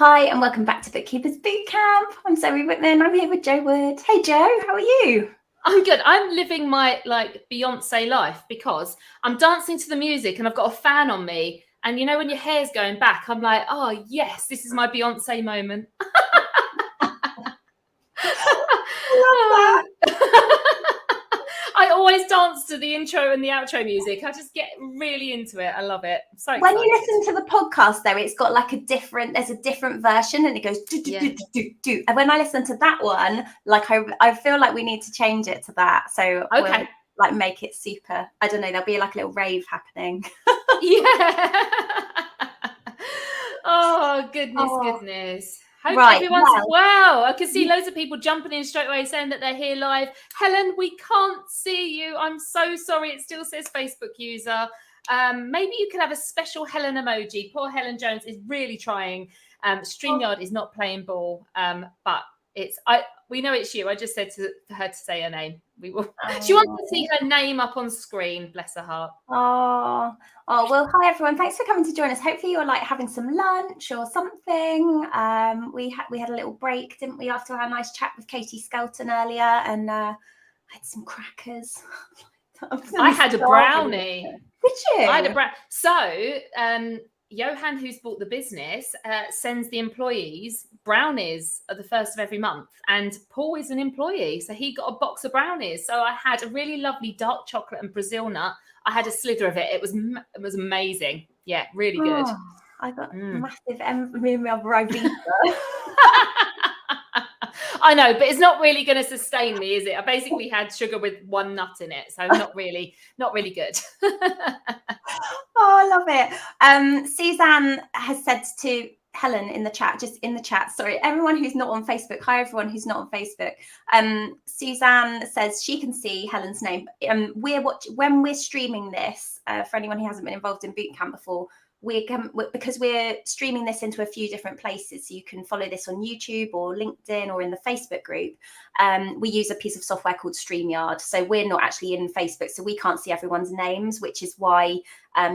Hi, and welcome back to Bookkeepers Bootcamp. I'm Zoe Whitman. I'm here with Jo Wood. Hey, Jo, how are you? I'm good. I'm living my Beyonce life because I'm dancing to the music and I've got a fan on me. And you know, when your hair's going back, I'm like, oh, yes, this is my Beyonce moment. I love that. I always dance to the intro and the outro music. I just get really into it. I love it. I'm so When excited. you listen to the podcast, though, it's got like there's a different version and it goes do, do, do, do, do, do. And when I listen to that one, like I feel like we need to change it to that. So Okay. we'll like make it super. I don't know, there'll be like a little rave happening. Yeah. Oh, goodness. Hope everyone's wow. I can see loads of people jumping in straight away saying that they're here live. Helen, we can't see you. I'm so sorry. It still says Facebook user. Maybe you can have a special Helen emoji. Poor Helen Jones is really trying. StreamYard is not playing ball, but we know it's you. I just said to her to say her name. We will. She wants to see her name up on screen. Bless her heart. Oh, well, hi everyone. Thanks for coming to join us. Hopefully you're like having some lunch or something. We had a little break, didn't we, after our nice chat with Katie Skelton earlier, and I had some crackers. I had a brownie. Did you? I had a brownie. So, Johan, who's bought the business, sends the employees brownies at the first of every month. And Paul is an employee, so he got a box of brownies. So I had a really lovely dark chocolate and Brazil nut. I had a slither of it. It was amazing. Yeah, really good. I got massive Ribena. I know, but it's not really going to sustain me, is it? I basically had sugar with one nut in it, so not really good. Oh, I love it. Suzanne has said to Helen in the chat, sorry, everyone who's not on Facebook. Hi, everyone who's not on Facebook. Suzanne says she can see Helen's name. When we're streaming this, for anyone who hasn't been involved in bootcamp before, because we're streaming this into a few different places, so you can follow this on YouTube or LinkedIn or in the Facebook group. We use a piece of software called StreamYard, so we're not actually in Facebook, so we can't see everyone's names, which is why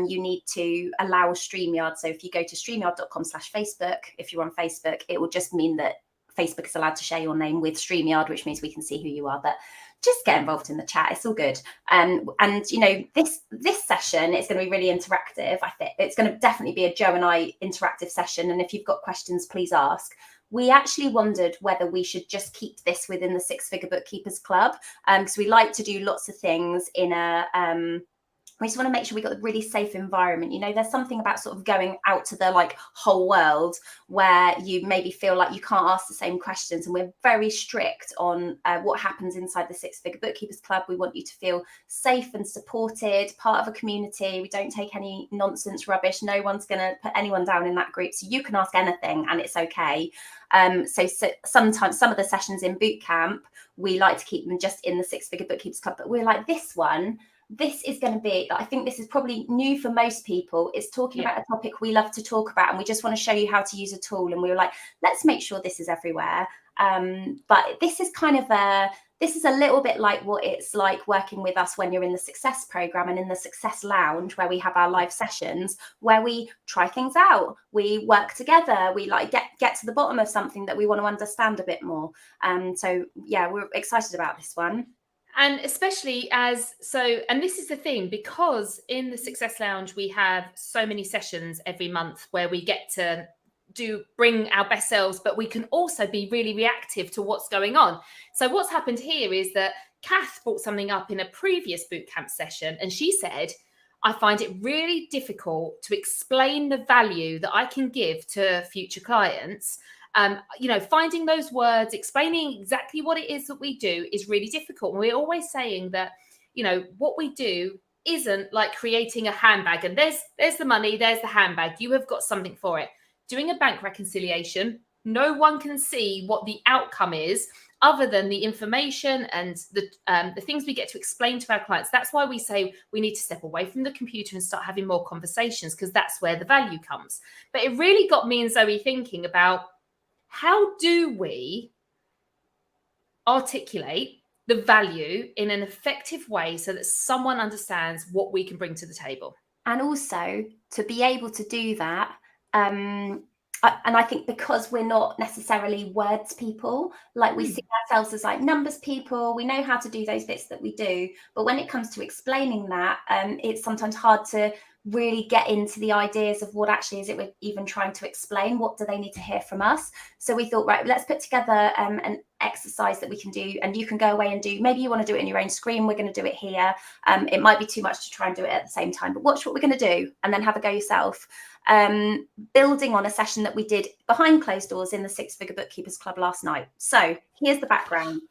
you need to allow StreamYard. So if you go to streamyard.com/Facebook, if you're on Facebook, it will just mean that Facebook is allowed to share your name with StreamYard, which means we can see who you are. But just get involved in the chat. It's all good. And you know, this session is going to be really interactive. I think it's going to definitely be a Jo and I interactive session. And if you've got questions, please ask. We actually wondered whether we should just keep this within the Six Figure Bookkeepers Club, because we like to do lots of things in a we just want to make sure we got a really safe environment. You know, there's something about sort of going out to the like whole world where you maybe feel like you can't ask the same questions. And we're very strict on what happens inside the Six Figure Bookkeepers Club. We want you to feel safe and supported, part of a community. We don't take any nonsense rubbish. No one's going to put anyone down in that group. So you can ask anything and it's okay. So sometimes some of the sessions in bootcamp, we like to keep them just in the Six Figure Bookkeepers Club. But we're like, this is going to be, I think this is probably new for most people. It's talking about a topic we love to talk about, and we just want to show you how to use a tool. And we were like, let's make sure this is everywhere. But this is a little bit like what it's like working with us when you're in the Success Program and in the Success Lounge, where we have our live sessions, where we try things out, we work together, we like get to the bottom of something that we want to understand a bit more. So yeah, we're excited about this one. And especially and this is the thing, because in the Success Lounge, we have so many sessions every month where we get to bring our best selves, but we can also be really reactive to what's going on. So what's happened here is that Kath brought something up in a previous bootcamp session, and she said, I find it really difficult to explain the value that I can give to future clients. You know, finding those words, explaining exactly what it is that we do is really difficult. And we're always saying that, you know, what we do isn't like creating a handbag and there's the money, there's the handbag. You have got something for it. Doing a bank reconciliation, no one can see what the outcome is other than the information and the things we get to explain to our clients. That's why we say we need to step away from the computer and start having more conversations, because that's where the value comes. But it really got me and Zoe thinking about, how do we articulate the value in an effective way so that someone understands what we can bring to the table? And also, to be able to do that, and I think because we're not necessarily words people, like we see ourselves as like numbers people, we know how to do those bits that we do. But when it comes to explaining that, it's sometimes hard to really get into the ideas of what actually is it we're even trying to explain. What do they need to hear from us? So we thought, right, let's put together an exercise that we can do, and you can go away and do. Maybe you want to do it in your own screen. We're going to do it here. It might be too much to try and do it at the same time, but watch what we're going to do and then have a go yourself. Building on a session that we did behind closed doors in the Six Figure Bookkeepers Club last night. So here's the background.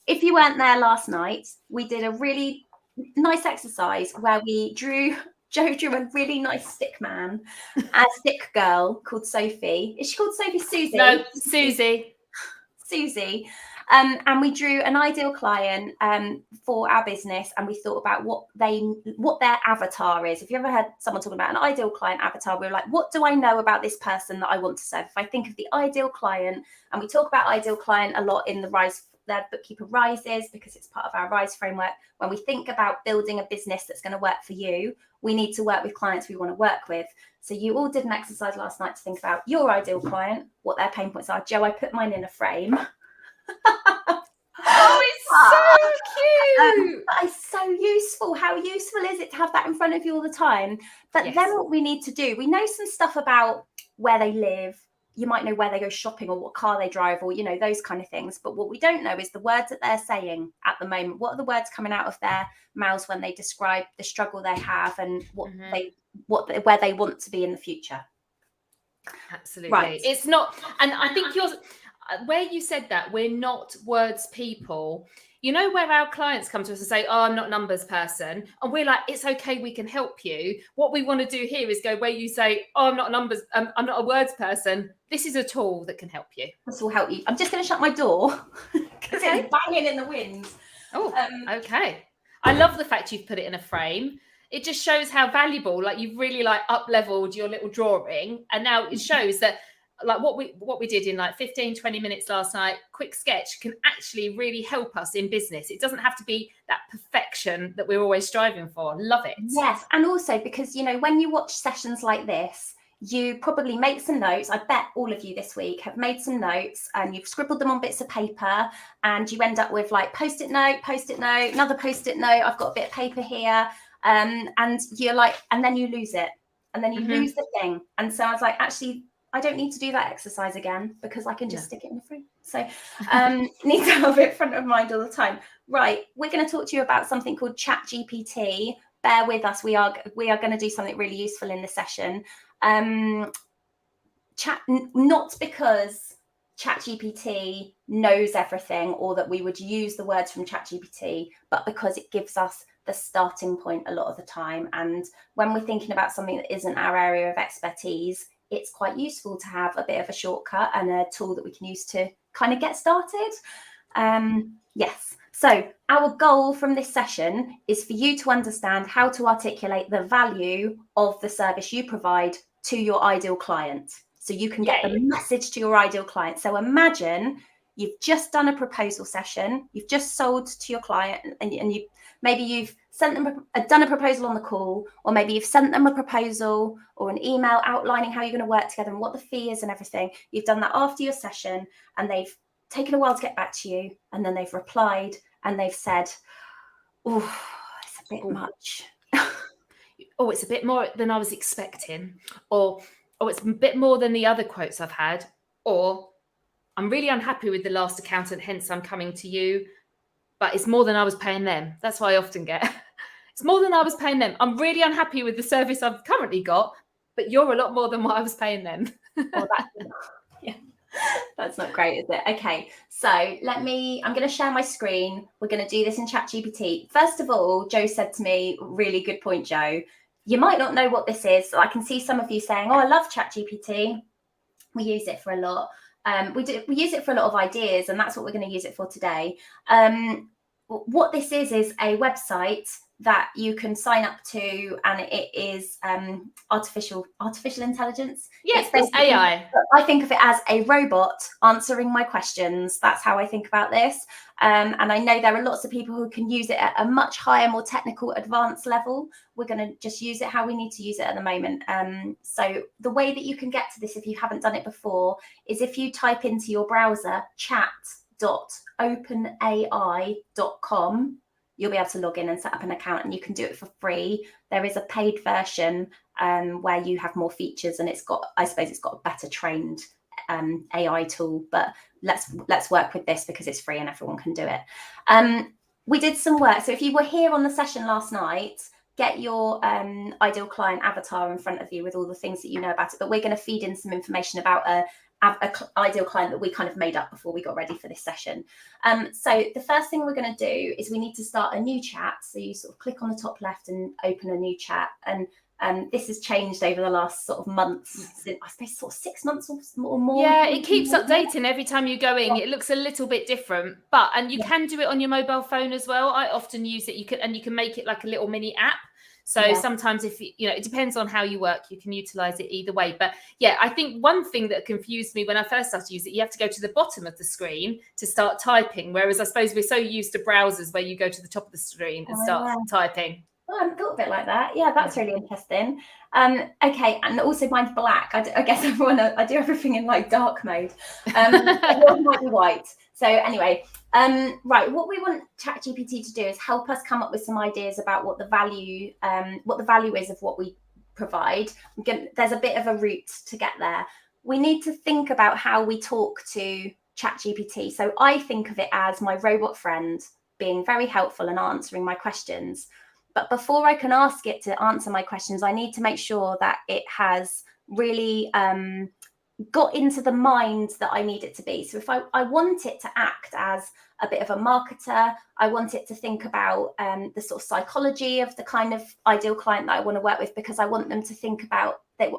If you weren't there last night, we did a really nice exercise where Jo drew a really nice stick man, a stick girl called Sophie. Is she called Sophie? Susie? No, Susie. Susie. And we drew an ideal client for our business, and we thought about what their avatar is. If you ever heard someone talking about an ideal client avatar, we were like, what do I know about this person that I want to serve? If I think of the ideal client, and we talk about ideal client a lot in the Bookkeeper Rises, because it's part of our Rise framework. When we think about building a business that's going to work for you, we need to work with clients we want to work with. So you all did an exercise last night to think about your ideal client, what their pain points are. Jo, I put mine in a frame. Oh, it's so cute. It's so useful. How useful is it to have that in front of you all the time? But Yes. then what we need to do, we know some stuff about where they live. You might know where they go shopping or what car they drive, or, you know, those kind of things. But what we don't know is the words that they're saying at the moment. What are the words coming out of their mouths when they describe the struggle they have and where they want to be in the future? Absolutely. Right. It's not, and I think where you said that we're not words people, you know, where our clients come to us and say, oh, I'm not a numbers person. And we're like, it's okay, we can help you. What we want to do here is go where you say, oh, I'm not a words person. This is a tool that can help you. This will help you. I'm just going to shut my door because it's banging in the wind. Oh, okay. I love the fact you've put it in a frame. It just shows how valuable, like you've really up-leveled your little drawing. And now it shows that like what we did in like 15-20 minutes last night, quick sketch, can actually really help us in business. It doesn't have to be that perfection that we're always striving for. Love it. Yes. And also because, you know, when you watch sessions like this, you probably make some notes. I bet all of you this week have made some notes and you've scribbled them on bits of paper, and you end up with like post-it note, another post-it note. I've got a bit of paper here. And you're like, and then you lose it, and then you lose the thing. And so I was like, actually, I don't need to do that exercise again because I can just stick it in the frame. So need to have it front of mind all the time. Right, we're going to talk to you about something called Chat GPT. Bear with us. We are going to do something really useful in this session. Not because Chat GPT knows everything or that we would use the words from Chat GPT, but because it gives us the starting point a lot of the time. And when we're thinking about something that isn't our area of expertise, it's quite useful to have a bit of a shortcut and a tool that we can use to kind of get started. Yes. So our goal from this session is for you to understand how to articulate the value of the service you provide to your ideal client, so you can get the message to your ideal client. So imagine you've just done a proposal session, you've just sold to your client, and you've sent them done a proposal on the call, or maybe you've sent them a proposal or an email outlining how you're going to work together and what the fee is and everything. You've done that after your session, and they've taken a while to get back to you, and then they've replied and they've said, oh, it's a bit much. Oh, it's a bit more than I was expecting, or oh, it's a bit more than the other quotes I've had, or I'm really unhappy with the last accountant, hence I'm coming to you, but it's more than I was paying them. That's what I often get. It's more than I was paying them. I'm really unhappy with the service I've currently got, but you're a lot more than what I was paying them. Well, that's not great, is it? Okay, so I'm going to share my screen. We're going to do this in Chat GPT. First of all, Jo said to me, really good point, Jo. You might not know what this is. So I can see some of you saying, oh, I love Chat GPT. We use it for a lot. We use it for a lot of ideas, and that's what we're going to use it for today. What this is a website that you can sign up to, and it is artificial intelligence. Yes, it's AI. I think of it as a robot answering my questions. That's how I think about this. And I know there are lots of people who can use it at a much higher, more technical, advanced level. We're going to just use it how we need to use it at the moment. So the way that you can get to this, if you haven't done it before, is if you type into your browser chat.openai.com, you'll be able to log in and set up an account, and you can do it for free. There is a paid version where you have more features, and it's got a better trained AI tool, but let's work with this because it's free and everyone can do it. We did some work. So if you were here on the session last night, get your ideal client avatar in front of you with all the things that you know about it, but we're going to feed in some information about a ideal client that we kind of made up before we got ready for this session. So the first thing we're going to do is we need to start a new chat. So you sort of click on the top left and open a new chat. And this has changed over the last sort of months, I suppose sort of 6 months or more. Yeah, it keeps updating every time you're going. It looks a little bit different, and you can do it on your mobile phone as well. I often use it. You can make it like a little mini app. So sometimes if it depends on how you work, you can utilize it either way. But yeah, I think one thing that confused me when I first started to use it, you have to go to the bottom of the screen to start typing. Whereas I suppose we're so used to browsers where you go to the top of the screen and start typing. Oh, I hadn't thought of it like that. Yeah, that's really interesting. Okay, and also mine's black. I guess I do everything in like dark mode. Yours might be white. So anyway, right, what we want Chat GPT to do is help us come up with some ideas about what the value is of what we provide. There's a bit of a route to get there. We need to think about how we talk to Chat GPT. So I think of it as my robot friend being very helpful and answering my questions. But before I can ask it to answer my questions, I need to make sure that it has really got into the mind that I need it to be. So if I want it to act as a bit of a marketer, I want it to think about the sort of psychology of the kind of ideal client that I want to work with, because I want them to think about that.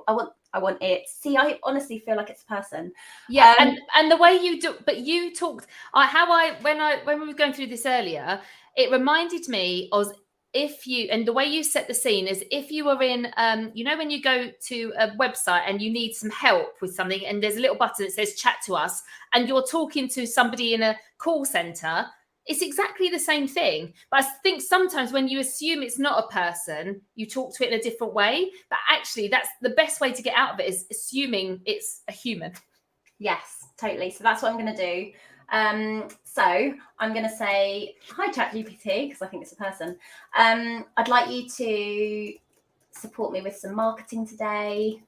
I want it. See, I honestly feel like it's a person. Yeah, and the way you do, but you talked when we were going through this earlier, it reminded me of the way you set the scene is if you were in, when you go to a website and you need some help with something and there's a little button that says chat to us and you're talking to somebody in a call center, it's exactly the same thing. But I think sometimes when you assume it's not a person, you talk to it in a different way. But actually, that's the best way to get out of it, is assuming it's a human. Yes, totally. So that's what I'm going to do. So I'm going to say, hi, Chat GPT, because I think it's a person. I'd like you to support me with some marketing today.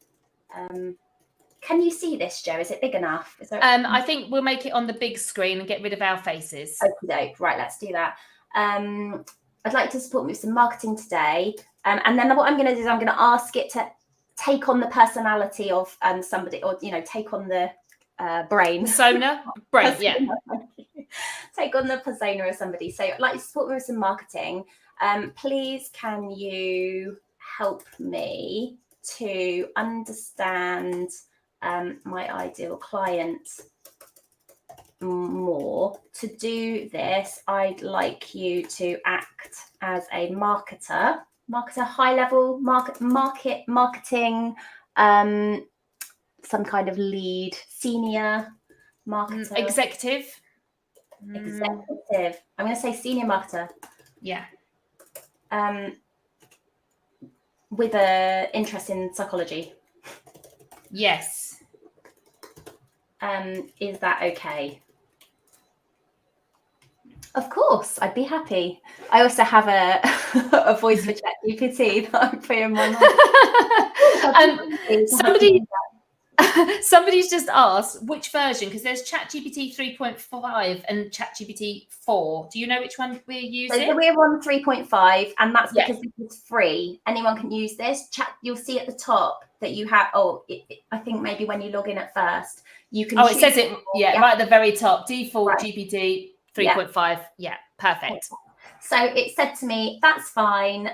Can you see this, Jo? Is it big enough? I think we'll make it on the big screen and get rid of our faces. Okay, right, let's do that. I'd like to support me with some marketing today. And then what I'm going to do is I'm going to ask it to take on the personality of somebody, or, take on the brain. Persona? Brain, yeah. Take on the persona of somebody. So I'd like to support me with some marketing. Please, can you help me to understand my ideal client more? To do this, I'd like you to act as a marketer, high level marketing, some kind of lead, senior marketer, executive. I'm going to say senior marketer. Yeah. With an interest in psychology. Yes. Is that okay? Of course, I'd be happy. I also have a voice for ChatGPT that I put in my mouth. Somebody's just asked which version, because there's ChatGPT 3.5 and ChatGPT 4. Do you know which one we're using? So we're on 3.5, and that's because it's free. Anyone can use this. You'll see at the top that you have. I think maybe when you log in at first, you can. It says it. Yeah, right at the very top. Default right. GPT 3.5. Yeah, perfect. So it said to me, "That's fine.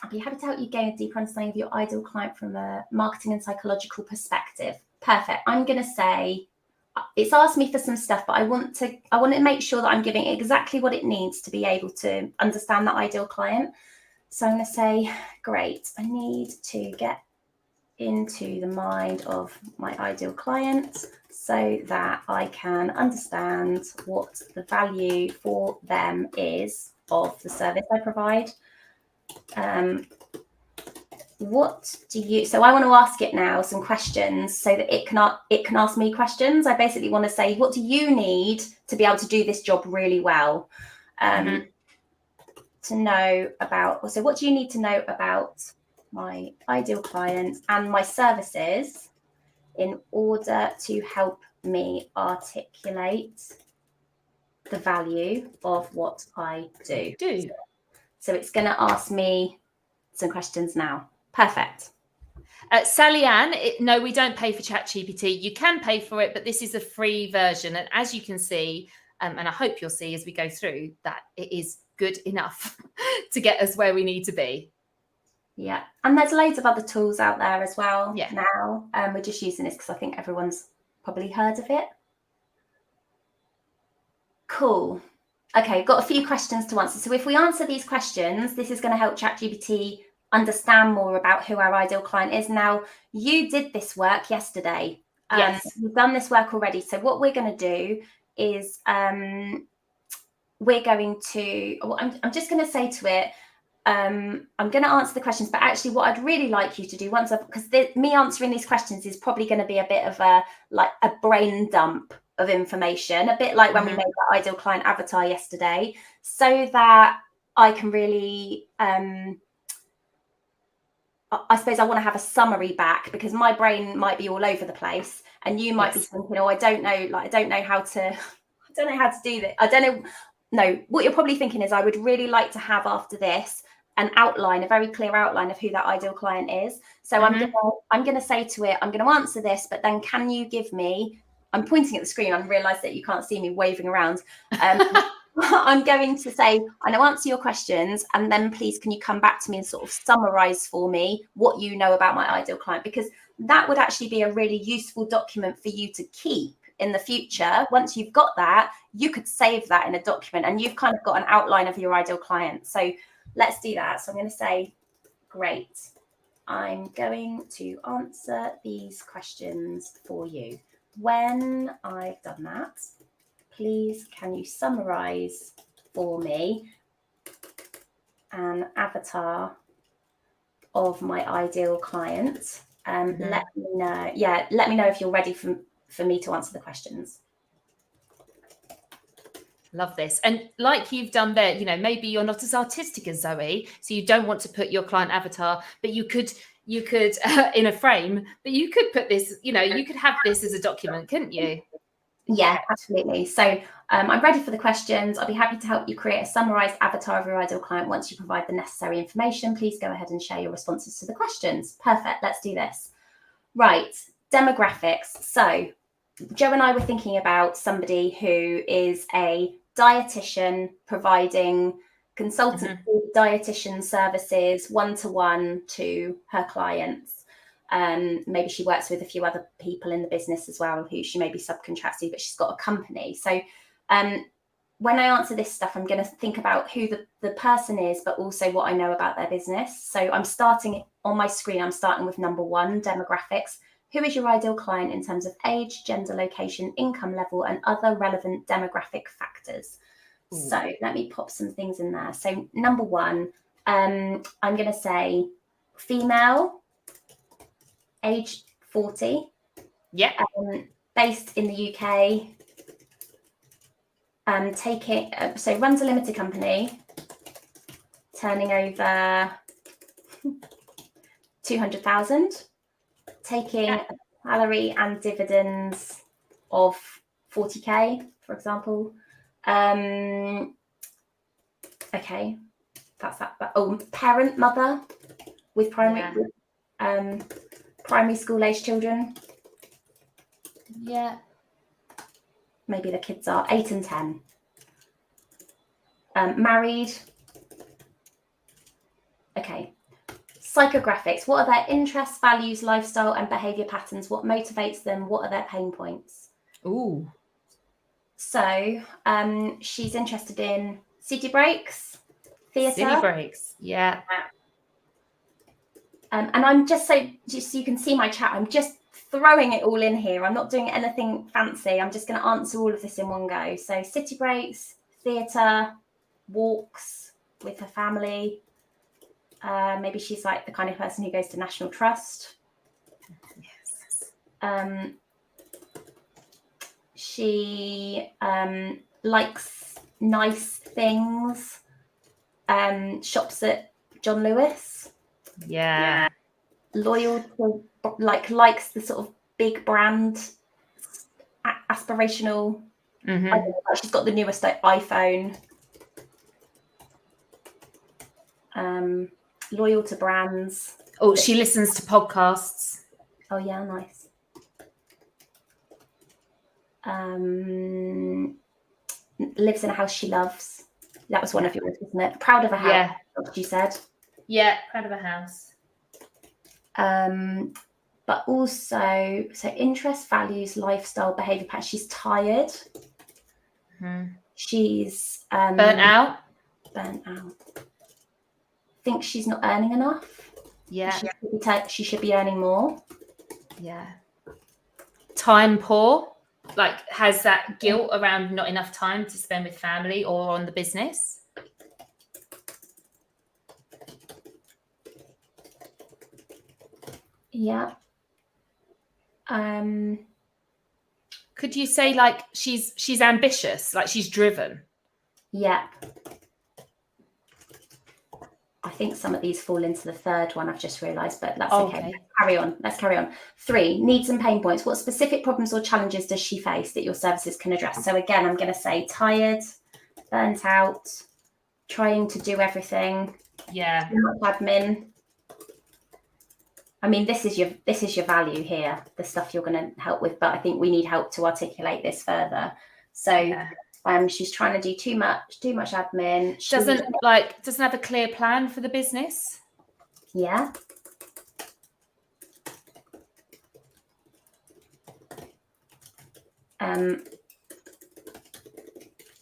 I'd be happy to help you gain a deeper understanding of your ideal client from a marketing and psychological perspective." Perfect. I'm going to say, it's asked me for some stuff, but I want to make sure that I'm giving it exactly what it needs to be able to understand that ideal client. So I'm going to say, great, I need to get into the mind of my ideal client so that I can understand what the value for them is of the service I provide. So I want to ask it now some questions so that it can ask me questions. I basically want to say, what do you need to be able to do this job really well? To know about, so what do you need to know about my ideal client and my services in order to help me articulate the value of what I do? So it's going to ask me some questions now. Perfect. Sally Ann, no, we don't pay for Chat GPT. You can pay for it, but this is a free version. And as you can see, and I hope you'll see as we go through, that it is good enough to get us where we need to be. Yeah. And there's loads of other tools out there as well now. We're just using this because I think everyone's probably heard of it. Cool. Okay, got a few questions to answer. So if we answer these questions, this is going to help ChatGPT understand more about who our ideal client is. Now, you did this work yesterday. Yes. You've done this work already. So what we're going to do is we're going to, I'm just going to say to it, I'm going to answer the questions, but actually what I'd really like you to do because me answering these questions is probably going to be a bit of a brain dump of information, a bit like when we made that ideal client avatar yesterday, so that I can really, I suppose I want to have a summary back, because my brain might be all over the place and you might be thinking, oh, I don't know how to do this. I don't know. No, what you're probably thinking is, I would really like to have after this an outline, a very clear outline of who that ideal client is. So I'm going to say to it, I'm going to answer this, but then can you give me, I'm pointing at the screen, I realise that you can't see me waving around. I'm going to say, I'm going to answer your questions, and then please can you come back to me and sort of summarise for me what you know about my ideal client, because that would actually be a really useful document for you to keep in the future. Once you've got that, you could save that in a document and you've kind of got an outline of your ideal client. So let's do that. So I'm going to say, great, I'm going to answer these questions for you. When I've done that, please can you summarize for me an avatar of my ideal client? Let me know. Yeah, let me know if you're ready for me to answer the questions. Love this. And like you've done there, maybe you're not as artistic as Zoe, so you don't want to put your client avatar, but you could in a frame, but you could put this, you could have this as a document, couldn't you? Yeah, absolutely. So I'm ready for the questions. I'll be happy to help you create a summarized avatar of your ideal client. Once you provide the necessary information, please go ahead and share your responses to the questions. Perfect. Let's do this. Right. Demographics. So Jo and I were thinking about somebody who is a dietitian providing consultancy dietitian services one-to-one to her clients. Maybe she works with a few other people in the business as well who she may be subcontracting, but she's got a company. So when I answer this stuff, I'm going to think about who the person is, but also what I know about their business. So I'm starting on my screen, I'm starting with number 1, demographics. Who is your ideal client in terms of age, gender, location, income level, and other relevant demographic factors? Ooh. So let me pop some things in there. So number 1, I'm going to say female, age 40. Yeah. Based in the UK. So runs a limited company, turning over 200,000. Taking a salary and dividends of 40k, for example. Okay, that's that. Oh, parent, mother with primary school age children. Yeah. Maybe the kids are 8 and 10. Married. Okay. Psychographics. What are their interests, values, lifestyle, and behavior patterns? What motivates them? What are their pain points? Ooh. So she's interested in city breaks, theatre. City breaks. Yeah. And I'm just so you can see my chat, I'm just throwing it all in here. I'm not doing anything fancy. I'm just going to answer all of this in one go. So city breaks, theatre, walks with her family. Maybe she's like the kind of person who goes to National Trust. Yes. She likes nice things. Shops at John Lewis. Yeah. Loyal to, likes the sort of big brand, aspirational. Mm-hmm. I don't know, like she's got the newest iPhone. Loyal to brands. Oh, she listens to podcasts. Oh yeah, nice. Lives in a house she loves. That was one of yours, wasn't it? Proud of a house, you said. Yeah, proud of a house. But also, so interests, values, lifestyle, behavior patterns. She's tired. Mm-hmm. She's burnt out. Thinks she's not earning enough. Yeah. She should be earning more. Yeah. Time poor. Like has that guilt around not enough time to spend with family or on the business. Yeah. Could you say like she's ambitious, like she's driven? Yeah. I think some of these fall into the third one, I've just realised, but that's okay. Let's carry on. 3, needs and pain points. What specific problems or challenges does she face that your services can address? So again, I'm going to say tired, burnt out, trying to do everything. Yeah. Admin. I mean, this is your value here, the stuff you're going to help with, but I think we need help to articulate this further. So she's trying to do too much admin. Doesn't have a clear plan for the business. Yeah.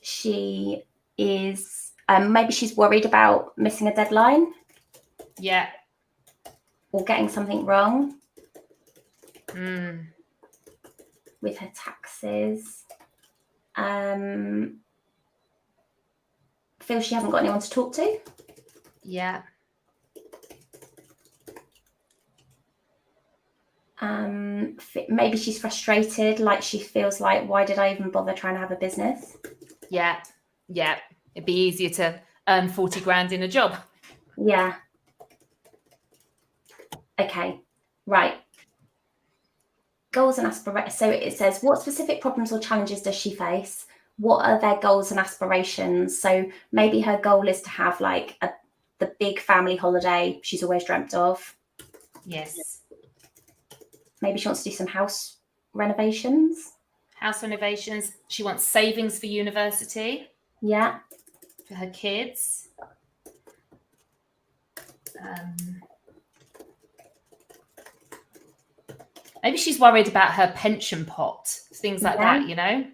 She is maybe she's worried about missing a deadline. Yeah. Or getting something wrong. With her taxes. Feels she hasn't got anyone to talk to. Yeah. Maybe she's frustrated, like she feels like, why did I even bother trying to have a business? Yeah. It'd be easier to earn 40 grand in a job. Yeah. Okay, right. Goals and aspirations. So it says, what specific problems or challenges does she face? What are their goals and aspirations? So maybe her goal is to have like the big family holiday she's always dreamt of. Yes. Maybe she wants to do some house renovations. She wants savings for university. Yeah. For her kids. Maybe she's worried about her pension pot, things like that, you know?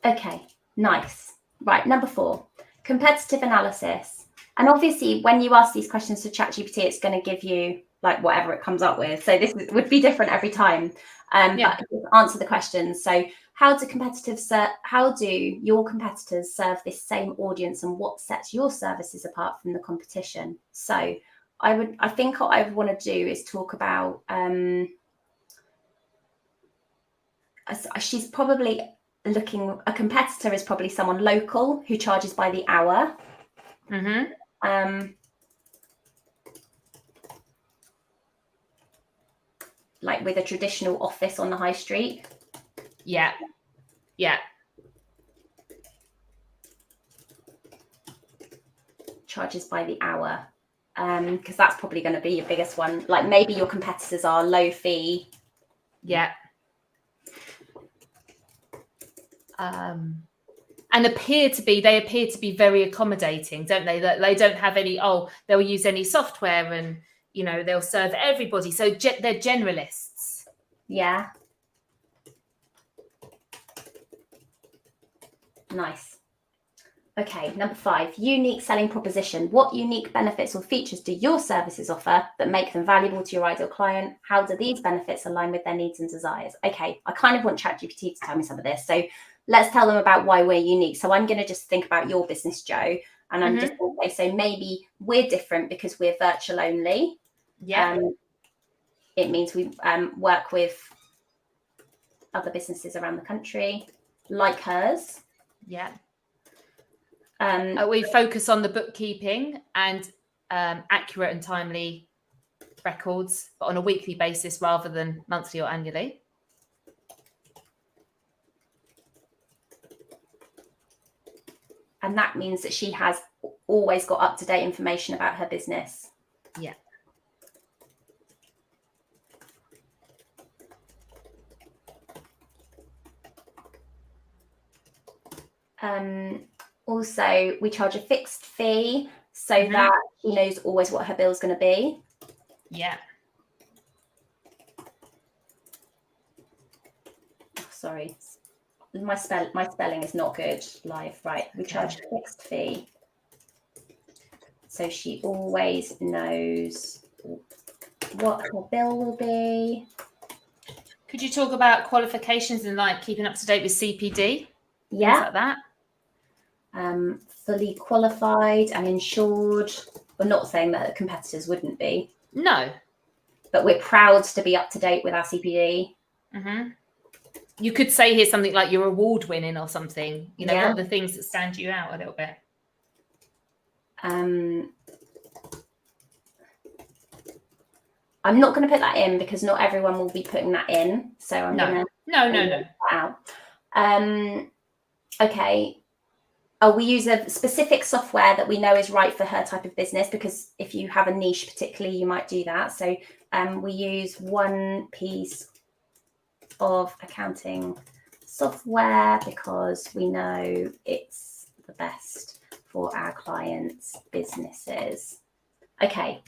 Okay, nice. Right, number 4, competitive analysis. And obviously, when you ask these questions to Chat GPT, it's going to give you like whatever it comes up with. So this would be different every time. But answer the questions. So how do your competitors serve this same audience, and what sets your services apart from the competition? So I think what I would want to do is talk about she's probably a competitor is probably someone local who charges by the hour. Like with a traditional office on the high street. Yeah. Charges by the hour. Because that's probably going to be your biggest one. Like maybe your competitors are low fee. Yeah. And appear to be very accommodating, don't they? That they don't have any, they'll use any software and, they'll serve everybody. So they're generalists. Yeah. Nice. Okay, number 5, unique selling proposition. What unique benefits or features do your services offer that make them valuable to your ideal client? How do these benefits align with their needs and desires? Okay, I kind of want ChatGPT to tell me some of this. So let's tell them about why we're unique. So I'm going to just think about your business, Jo, and I'm just going to say, so maybe we're different because we're virtual only. Yeah. It means we work with other businesses around the country, like hers. Yeah. We focus on the bookkeeping and accurate and timely records, but on a weekly basis rather than monthly or annually. And that means that she has always got up-to-date information about her business. Yeah. Also, we charge a fixed fee so that she knows always what her bill's going to be. Yeah. Oh, sorry, my spelling is not good live. Right, we charge a fixed fee, so she always knows what her bill will be. Could you talk about qualifications and like keeping up to date with CPD? Yeah. Things like that. Fully qualified and insured. We're not saying that competitors wouldn't be. No. But we're proud to be up to date with our CPD. You could say here something like you're award winning or something. What are the things that stand you out a little bit? I'm not going to put that in because not everyone will be putting that in. So I'm going to no. That out. Okay. We use a specific software that we know is right for her type of business, because if you have a niche particularly, you might do that. So we use one piece of accounting software because we know it's the best for our clients' businesses. Okay.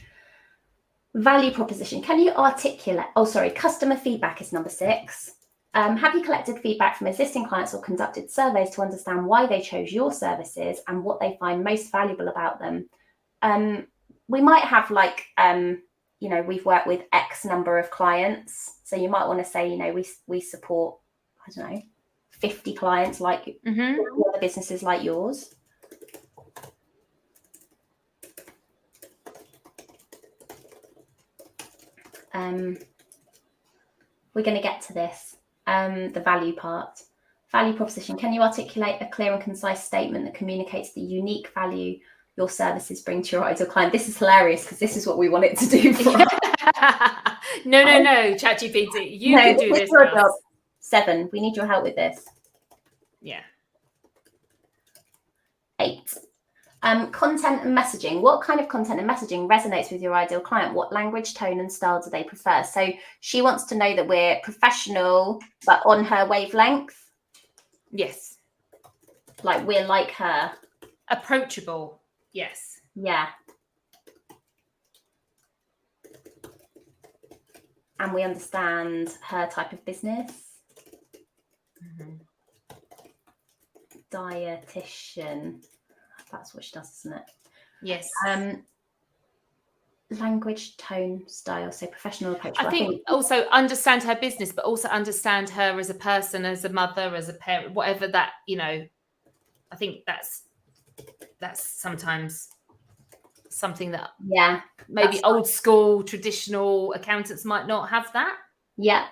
Value proposition. Can you articulate? Customer feedback is number 6. Have you collected feedback from existing clients or conducted surveys to understand why they chose your services and what they find most valuable about them? We might have we've worked with X number of clients. So you might want to say, we support, 50 clients like other businesses like yours. We're going to get to this. The value part. Value proposition. Can you articulate a clear and concise statement that communicates the unique value your services bring to your ideal client? This is hilarious because this is what we want it to do for us. No, Chat GPT. You can do this. 7. We need your help with this. Yeah. 8. Content and messaging. What kind of content and messaging resonates with your ideal client? What language, tone, and style do they prefer? So she wants to know that we're professional, but on her wavelength. Yes. Like we're like her. Approachable. Yes. Yeah. And we understand her type of business. Dietitian. That's what she does, isn't it? Yes. Language, tone, style, so professional approach. I think also understand her business, but also understand her as a person, as a mother, as a parent, whatever that, I think that's sometimes something that maybe old school traditional accountants might not have that. Yeah.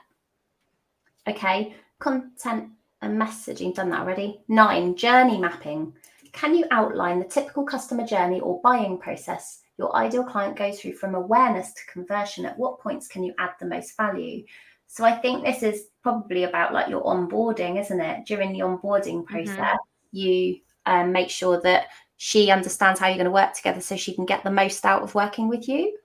Okay. Content and messaging, done that already. 9, journey mapping. Can you outline the typical customer journey or buying process your ideal client goes through from awareness to conversion? At what points can you add the most value? So I think this is probably about like your onboarding, isn't it? During the onboarding process, you make sure that she understands how you're going to work together so she can get the most out of working with you.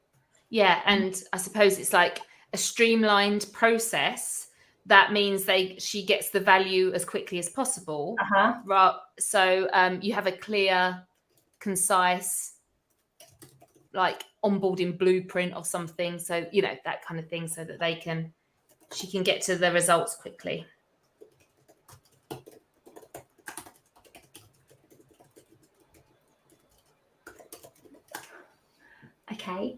Yeah. And I suppose it's like a streamlined process. That means she gets the value as quickly as possible. Right. So you have a clear, concise, like onboarding blueprint or something. So, you know, that kind of thing, so that she can get to the results quickly. Okay.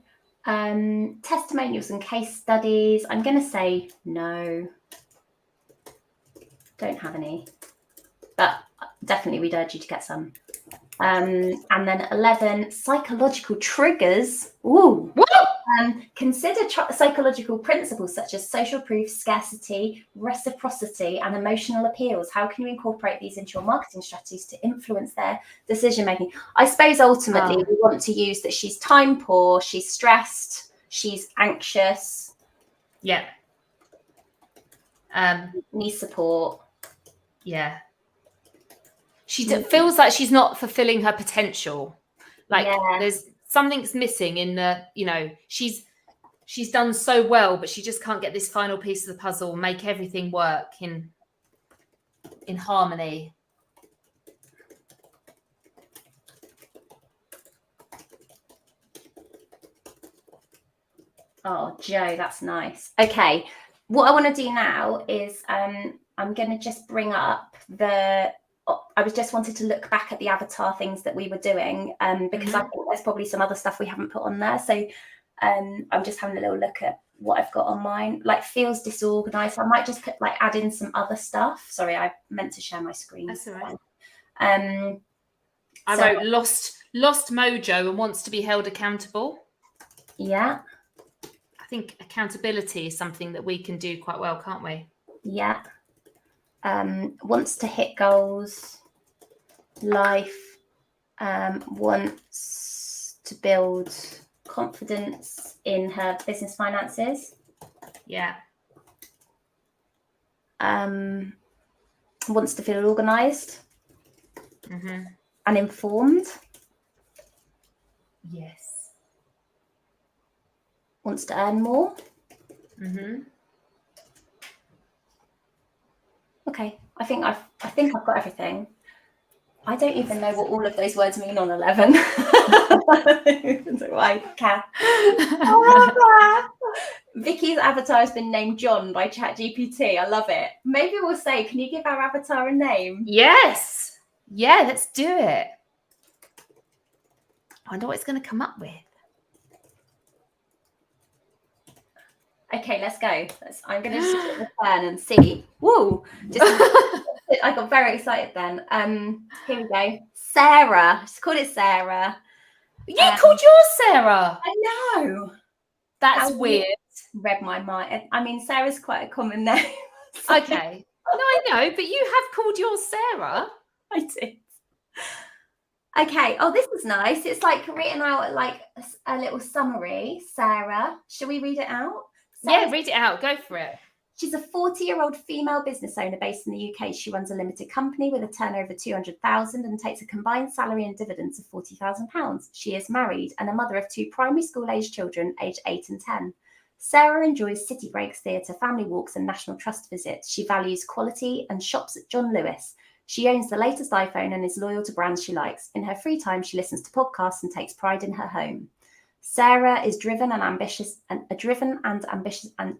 Testimonials and case studies. I'm going to say no. Don't have any. But definitely we'd urge you to get some. And then 11, psychological triggers. Ooh. Consider psychological principles such as social proof, scarcity, reciprocity, and emotional appeals. How can you incorporate these into your marketing strategies to influence their decision making? I suppose ultimately we want to use that she's time poor, she's stressed, she's anxious. Yeah. Needs support. Yeah. She feels like she's not fulfilling her potential. Like there's something's missing in the, you know, she's done so well, but she just can't get this final piece of the puzzle, make everything work in harmony. Oh, Jo, that's nice. Okay, what I want to do now is I'm going to just bring up I just wanted to look back at the avatar things that we were doing because I think there's probably some other stuff we haven't put on there. So I'm just having a little look at what I've got on mine. Like feels disorganized. I might just add in some other stuff. Sorry, I meant to share my screen. That's all right. I wrote lost mojo and wants to be held accountable. Yeah. I think accountability is something that we can do quite well, can't we? Yeah. Wants to hit goals. Life. Wants to build confidence in her business finances. Yeah. Wants to feel organized and informed. Yes. Wants to earn more. Okay, I think I've got everything. I don't even know what all of those words mean on 11. I can. Vicky's avatar has been named John by Chat GPT. I love it. Maybe we'll say, can you give our avatar a name? Yes. Yeah, let's do it. I wonder what it's going to come up with. Okay, let's go. I'm going to just return and see. Woo! I got very excited then. Here we go. Sarah. Just called it Sarah. You called yours Sarah. I know. That's weird. Read my mind. I mean, Sarah's quite a common name. Okay. No, I know, but you have called yours Sarah. I did. Okay. Oh, this is nice. It's like written out like a little summary. Sarah. Shall we read it out? Yeah, read it out. Go for it. She's a 40-year-old female business owner based in the UK. She runs a limited company with a turnover of 200,000 and takes a combined salary and dividends of £40,000. She is married and a mother of 2 primary school-aged children, aged 8 and 10. Sarah enjoys city breaks, theatre, family walks and National Trust visits. She values quality and shops at John Lewis. She owns the latest iPhone and is loyal to brands she likes. In her free time, she listens to podcasts and takes pride in her home. Sarah is a driven and ambitious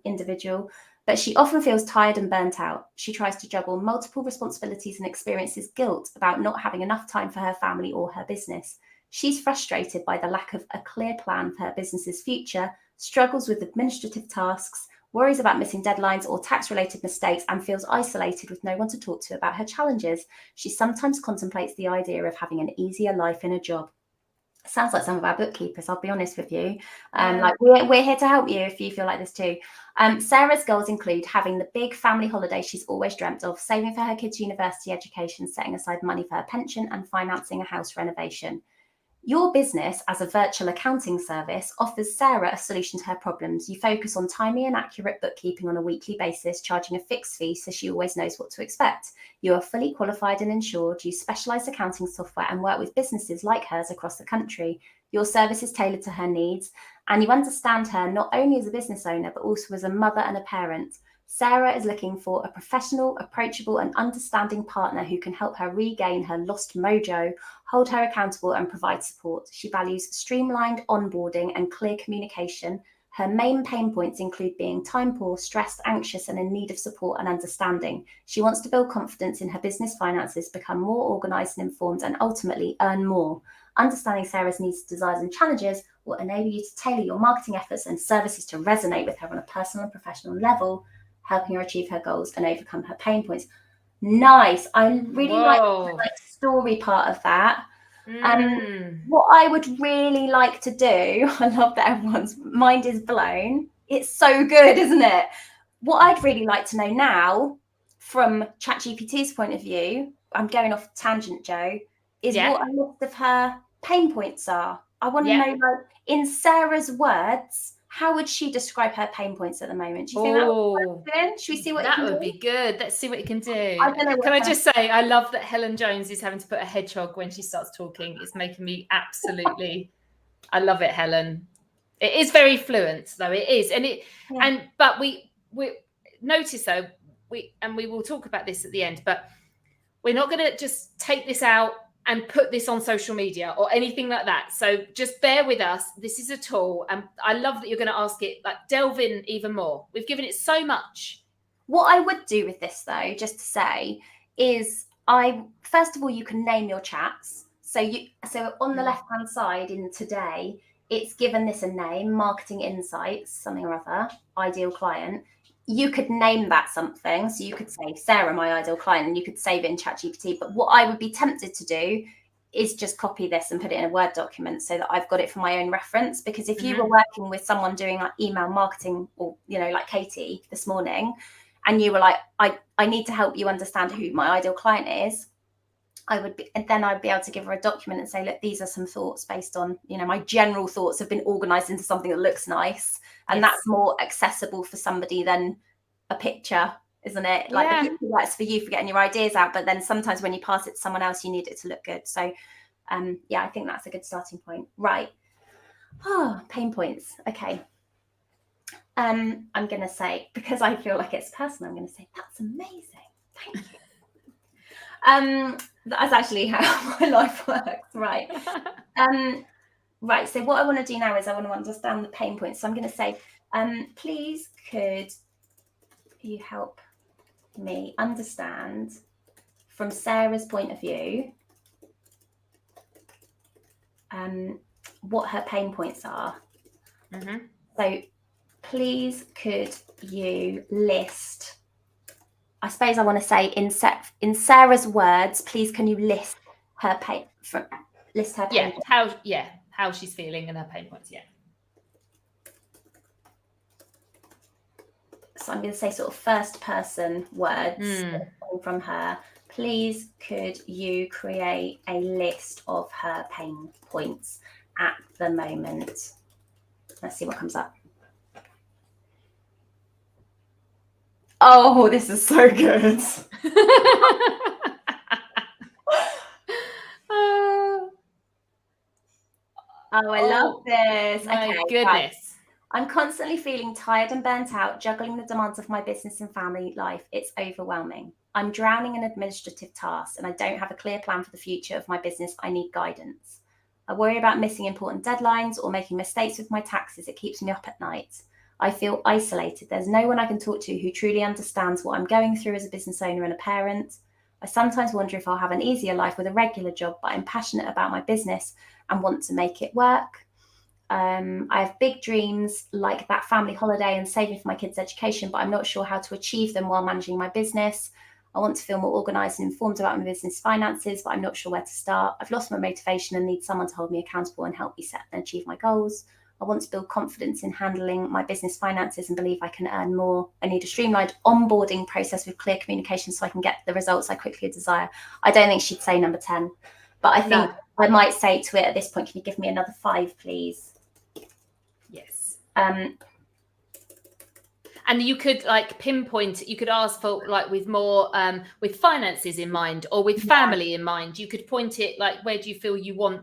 individual, but she often feels tired and burnt out. She tries to juggle multiple responsibilities and experiences guilt about not having enough time for her family or her business. She's frustrated by the lack of a clear plan for her business's future, struggles with administrative tasks, worries about missing deadlines or tax-related mistakes, and feels isolated with no one to talk to about her challenges. She sometimes contemplates the idea of having an easier life in a job. Sounds like some of our bookkeepers, I'll be honest with you. Like we're here to help you if you feel like this too. Sarah's goals include having the big family holiday she's always dreamt of, saving for her kids' university education, setting aside money for her pension, and financing a house renovation. Your business as a virtual accounting service offers Sarah a solution to her problems. You focus on timely and accurate bookkeeping on a weekly basis, charging a fixed fee so she always knows what to expect. You are fully qualified and insured, use specialised accounting software and work with businesses like hers across the country. Your service is tailored to her needs and you understand her not only as a business owner but also as a mother and a parent. Sarah is looking for a professional, approachable and understanding partner who can help her regain her lost mojo, hold her accountable and provide support. She values streamlined onboarding and clear communication. Her main pain points include being time poor, stressed, anxious and in need of support and understanding. She wants to build confidence in her business finances, become more organised and informed and ultimately earn more. Understanding Sarah's needs, desires and challenges will enable you to tailor your marketing efforts and services to resonate with her on a personal and professional level, helping her achieve her goals and overcome her pain points. Nice. I really like the story part of that. What I would really like to do, I love that everyone's mind is blown. It's so good, isn't it? What I'd really like to know now, from Chat GPT's point of view, I'm going off tangent, Jo, is what a list of her pain points are. I want to know, like, in Sarah's words, how would she describe her pain points at the moment? Do you think that would be good? Should we see what that would be good? Let's see what you can do. I don't know. Can I just say, I love that Helen Jones is having to put a hedgehog when she starts talking. It's making me absolutely. I love it, Helen. It is very fluent, though. It is, but we notice though we will talk about this at the end, but we're not going to just take this out and put this on social media or anything like that. So just bear with us. This is a tool. And I love that you're going to ask it, like, delve in even more. We've given it so much. What I would do with this, though, just to say, is first of all, you can name your chats. So on the left-hand side in today, it's given this a name, Marketing Insights, something or other, ideal client. You could name that something. So you could say, Sarah, my ideal client, and you could save it in Chat GPT. But what I would be tempted to do is just copy this and put it in a Word document so that I've got it for my own reference. Because if you were working with someone doing like email marketing, or, like Katie this morning, and you were like, I need to help you understand who my ideal client is, I'd be able to give her a document and say, look, these are some thoughts based on, my general thoughts have been organized into something that looks nice. And that's more accessible for somebody than a picture, isn't it? Like the picture works for you for getting your ideas out, but then sometimes when you pass it to someone else, you need it to look good. So I think that's a good starting point. Right. Pain points. Okay. I'm going to say, because I feel like it's personal, I'm going to say, that's amazing. Thank you. That's actually how my life works. Right. Right. So what I want to do now is I want to understand the pain points. So I'm going to say, please, could you help me understand from Sarah's point of view, what her pain points are. So please, could you list, I suppose I want to say in Sarah's words, please, can you list her pain points? How she's feeling and her pain points. So I'm going to say sort of first person words from her. Please, could you create a list of her pain points at the moment? Let's see what comes up. Oh, this is so good. I love this. My goodness. Right. I'm constantly feeling tired and burnt out, juggling the demands of my business and family life. It's overwhelming. I'm drowning in administrative tasks and I don't have a clear plan for the future of my business. I need guidance. I worry about missing important deadlines or making mistakes with my taxes. It keeps me up at night. I feel isolated. There's no one I can talk to who truly understands what I'm going through as a business owner and a parent. I sometimes wonder if I'll have an easier life with a regular job, but I'm passionate about my business and want to make it work. I have big dreams like that family holiday and saving for my kids' education, but I'm not sure how to achieve them while managing my business. I want to feel more organised and informed about my business finances, but I'm not sure where to start. I've lost my motivation and need someone to hold me accountable and help me set and achieve my goals. I want to build confidence in handling my business finances and believe I can earn more. I need a streamlined onboarding process with clear communication so I can get the results I quickly desire. I don't think she'd say number 10, but I think I might say to it at this point, can you give me another 5, please? Yes. And you could pinpoint, you could ask for with more, with finances in mind or with family in mind. You could point it where do you feel you want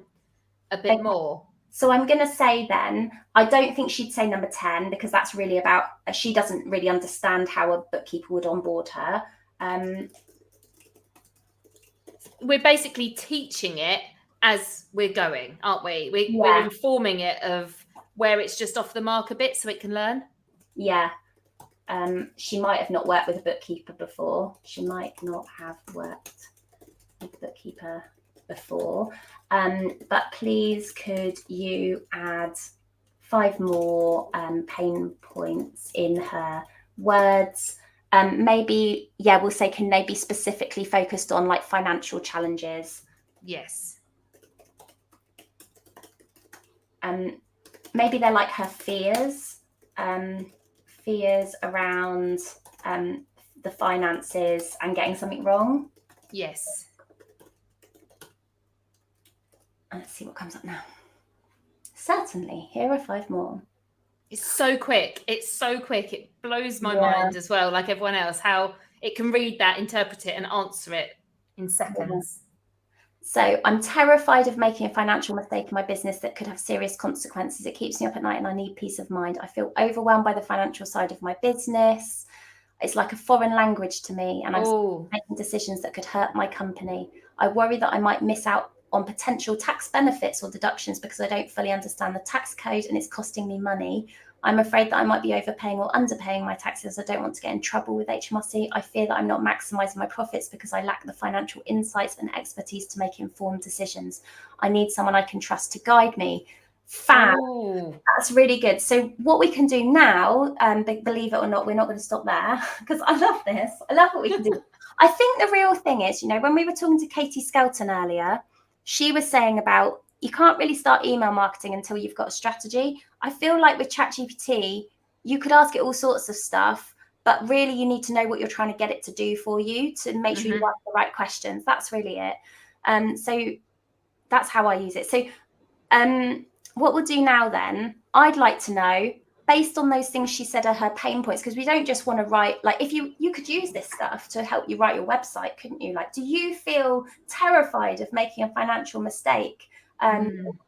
a bit more? So I'm going to say then, I don't think she'd say number 10, because that's really about, she doesn't really understand how a bookkeeper would onboard her. We're basically teaching it as we're going, aren't we? We're informing it of where it's just off the mark a bit so it can learn. Yeah. She might have not worked with a bookkeeper before. She might not have worked with a bookkeeper before. But please, could you add 5 more pain points in her words? Maybe, we'll say, can they be specifically focused on like financial challenges? Yes. Maybe they're like her fears around the finances and getting something wrong. Yes. Let's see what comes up now. Certainly. Here are 5 more. It's so quick. It blows my mind as well, like everyone else, how it can read that, interpret it, and answer it in seconds. So I'm terrified of making a financial mistake in my business that could have serious consequences. It keeps me up at night and I need peace of mind. I feel overwhelmed by the financial side of my business. It's like a foreign language to me, and I'm making decisions that could hurt my company. I worry that I might miss out on potential tax benefits or deductions because I don't fully understand the tax code and it's costing me money. I'm afraid that I might be overpaying or underpaying my taxes. I don't want to get in trouble with HMRC. I fear that I'm not maximizing my profits because I lack the financial insights and expertise to make informed decisions. I need someone I can trust to guide me. Fab. That's really good. So what we can do now, believe it or not, we're not going to stop there because I love this. I love what we can do. I think the real thing is, when we were talking to Katie Skelton earlier, she was saying about you can't really start email marketing until you've got a strategy. I feel like with Chat GPT, you could ask it all sorts of stuff, but really you need to know what you're trying to get it to do for you to make sure you ask the right questions. That's really it. So that's how I use it. So what we'll do now then, I'd like to know, based on those things she said are her pain points, because we don't just want to write, like if you could use this stuff to help you write your website, couldn't you? Like, do you feel terrified of making a financial mistake,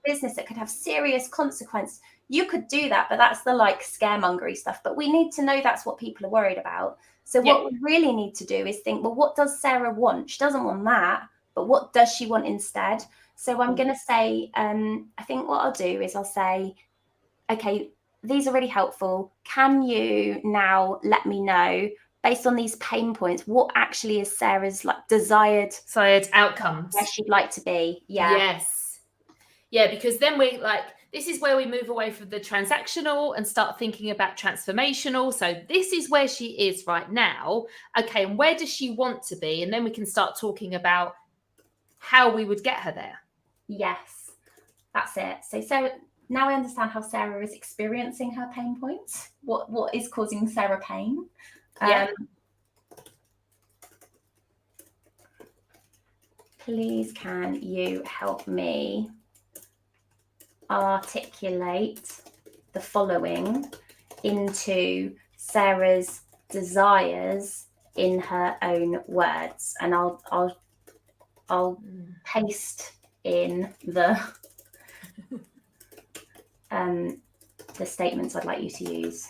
business that could have serious consequence? You could do that, but that's the like scaremongery stuff. But we need to know that's what people are worried about. So what we really need to do is think, well, what does Sarah want? She doesn't want that, but what does she want instead? So I'm going to say, I think what I'll do is I'll say, okay, these are really helpful. Can you now let me know, based on these pain points, what actually is Sarah's like desired outcomes, where she'd like to be? Yes. Yeah, because then we like, this is where we move away from the transactional and start thinking about transformational. So this is where she is right now. Okay, and where does she want to be? And then we can start talking about how we would get her there. Yes, that's it. So Sarah, now I understand how Sarah is experiencing her pain points. What is causing Sarah pain? Please, can you help me articulate the following into Sarah's desires in her own words? And I'll paste in the statements I'd like you to use.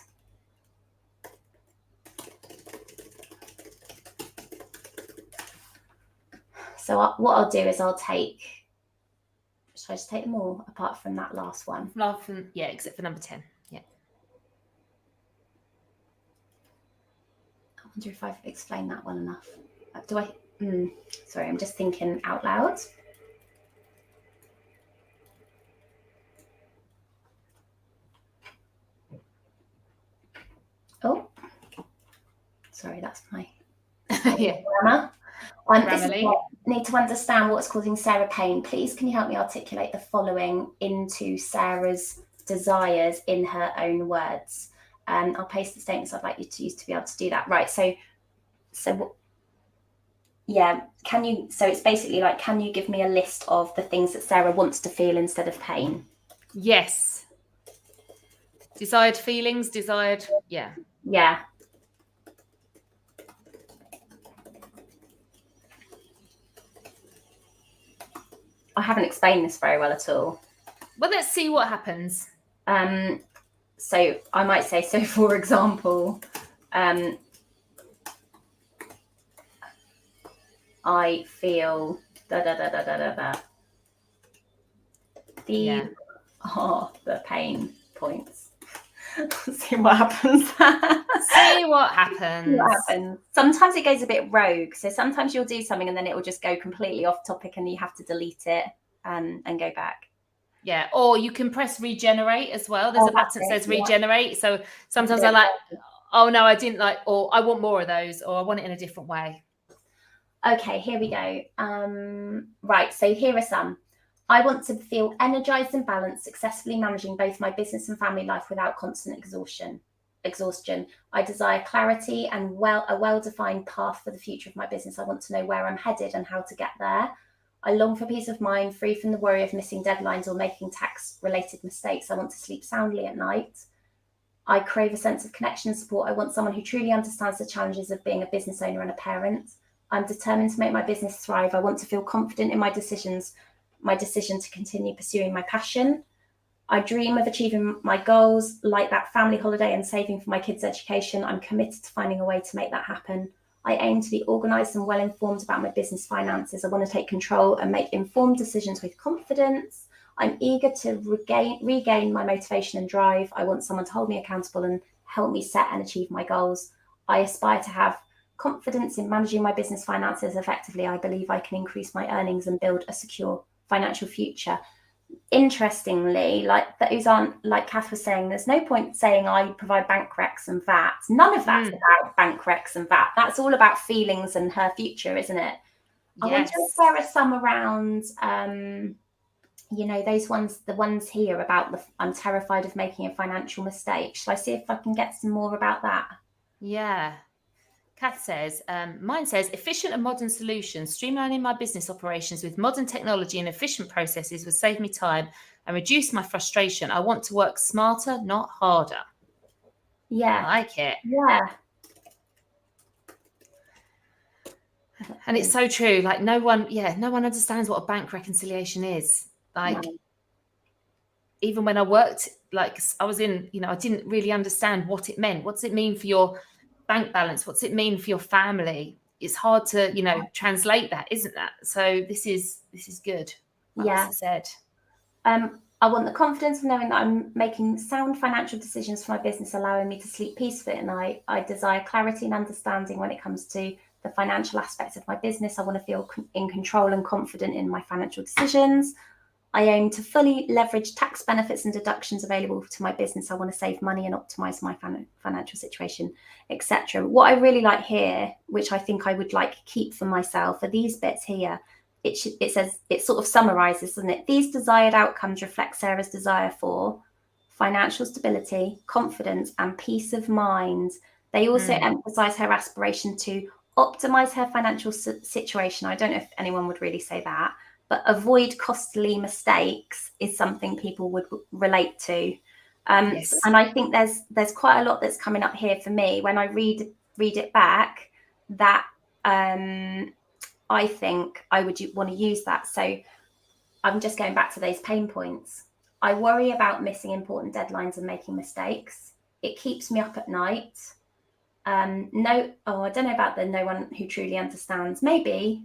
So what I'll do is I'll take, should I just take them all apart from that last one? Except for number 10. Yeah. I wonder if I've explained that well enough. Do I? Sorry, I'm just thinking out loud. Oh, sorry, that's my grammar. Need to understand what's causing Sarah pain. Please, can you help me articulate the following into Sarah's desires in her own words? I'll paste the statements I'd like you to use to be able to do that. Right. So yeah, so it's basically like, can you give me a list of the things that Sarah wants to feel instead of pain? Yes. Desired feelings, yeah. Yeah. I haven't explained this very well at all. Well, let's see what happens. So I might say, so for example, I feel These are the pain points. See what happens. See what happens. Sometimes it goes a bit rogue. So sometimes you'll do something and then it will just go completely off topic and you have to delete it and go back. Yeah, or you can press regenerate as well. There's a button that says regenerate. So sometimes I like, oh no, I didn't like, or I want more of those, or I want it in a different way. Okay, here we go. Right, so here are some. I want to feel energized and balanced, successfully managing both my business and family life without constant exhaustion. I desire clarity and a well-defined path for the future of my business. I want to know where I'm headed and how to get there. I long for peace of mind, free from the worry of missing deadlines or making tax-related mistakes. I want to sleep soundly at night. I crave a sense of connection and support. I want someone who truly understands the challenges of being a business owner and a parent. I'm determined to make my business thrive. I want to feel confident in my decision to continue pursuing my passion. I dream of achieving my goals, like that family holiday and saving for my kids' education. I'm committed to finding a way to make that happen. I aim to be organised and well-informed about my business finances. I want to take control and make informed decisions with confidence. I'm eager to regain my motivation and drive. I want someone to hold me accountable and help me set and achieve my goals. I aspire to have confidence in managing my business finances effectively. I believe I can increase my earnings and build a secure financial future. Interestingly, like those aren't, like Kath was saying, there's no point saying I provide bank recs and VAT. None of that's about bank recs and VAT. That's all about feelings and her future, isn't it? Yes. I wonder if there are some around, those ones, the ones here about I'm terrified of making a financial mistake. Shall I see if I can get some more about that? Yeah. Kath says, mine says, efficient and modern solutions, streamlining my business operations with modern technology and efficient processes will save me time and reduce my frustration. I want to work smarter, not harder. Yeah. I like it. Yeah. And it's so true. Like no one understands what a bank reconciliation is. Like even when I worked, like I was in, I didn't really understand what it meant. What does it mean for your bank balance? What's it mean for your family? It's hard to translate that, isn't that? So this is good. Like I said, I want the confidence of knowing that I'm making sound financial decisions for my business, allowing me to sleep peacefully at night. I desire clarity and understanding when it comes to the financial aspects of my business. I want to feel in control and confident in my financial decisions. I aim to fully leverage tax benefits and deductions available to my business. I want to save money and optimize my financial situation, etc. What I really like here, which I think I would like keep for myself, are these bits here. It says, it sort of summarizes, doesn't it? These desired outcomes reflect Sarah's desire for financial stability, confidence, and peace of mind. They also emphasize her aspiration to optimize her financial situation. I don't know if anyone would really say that, but avoid costly mistakes is something people would relate to. Yes. And I think there's quite a lot that's coming up here for me when I read it back that I think I would want to use that. So I'm just going back to those pain points. I worry about missing important deadlines and making mistakes. It keeps me up at night. I don't know about the no one who truly understands. Maybe.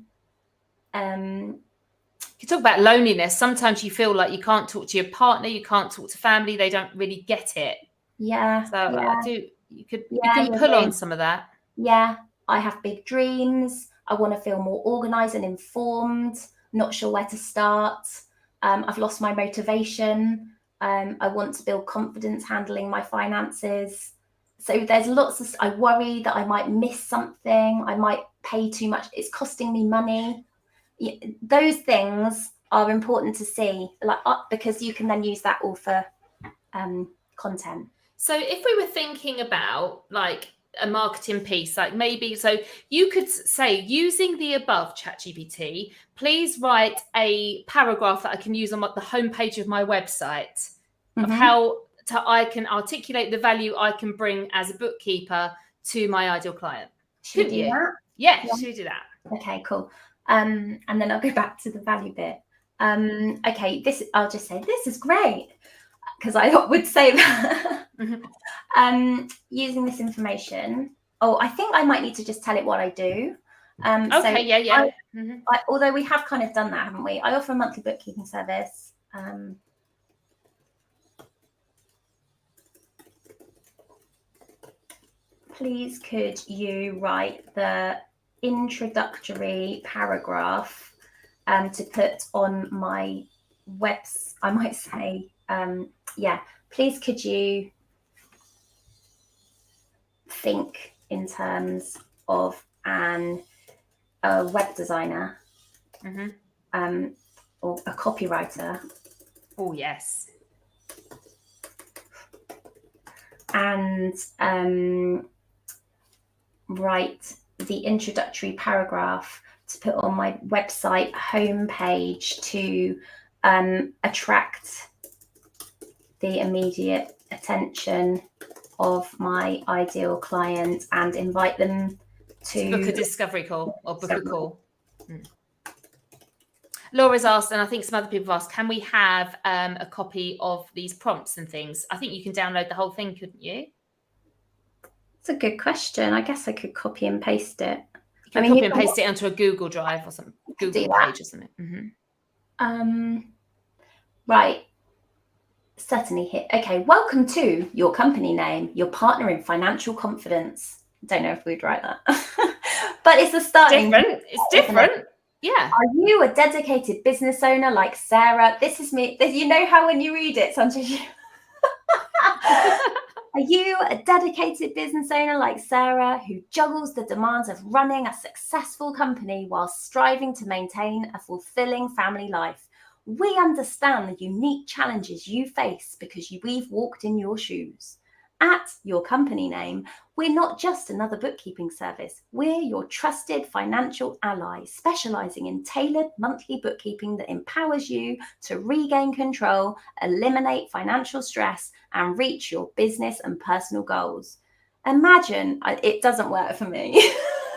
You talk about loneliness. Sometimes you feel like you can't talk to your partner, you can't talk to family. They don't really get it. Yeah. So you can pull on some of that. Yeah. I have big dreams. I want to feel more organized and informed. Not sure where to start. I've lost my motivation. I want to build confidence handling my finances. So there's lots of, I worry that I might miss something. I might pay too much. It's costing me money. Those things are important to see, because you can then use that all for content. So if we were thinking about like a marketing piece, like maybe, so you could say, using the above Chat GPT, please write a paragraph that I can use on the homepage of my website of how I can articulate the value I can bring as a bookkeeper to my ideal client. Should we do that? Yeah, should we do that? Okay, cool. And then I'll go back to the value bit. Okay, I'll just say this is great, because I would say that. Using this information. Oh, I think I might need to just tell it what I do. Okay, Although we have kind of done that, haven't we? I offer a monthly bookkeeping service. Please could you write the introductory paragraph to put on my website? I might say, please could you think in terms of a web designer or a copywriter. Oh, yes. And write the introductory paragraph to put on my website homepage to attract the immediate attention of my ideal client and invite them to book a discovery call or book a call. Laura's asked, and I think some other people have asked, can we have a copy of these prompts and things? I think you can download the whole thing, couldn't you? It's a good question. I guess I could copy and paste it. You can copy and paste it onto a Google Drive or something, Google page or something. Right. Certainly hit. Okay, welcome to your company name, your partner in financial confidence. Don't know if we'd write that, but it's a starting. Different. It's different. Yeah. Are you a dedicated business owner like Sarah? This is me. You know how when you read it, sometimes you... Are you a dedicated business owner like Sarah who juggles the demands of running a successful company while striving to maintain a fulfilling family life? We understand the unique challenges you face because we've walked in your shoes. At your company name, we're not just another bookkeeping service. We're your trusted financial ally, specializing in tailored monthly bookkeeping that empowers you to regain control, eliminate financial stress, and reach your business and personal goals. Imagine, it doesn't work for me.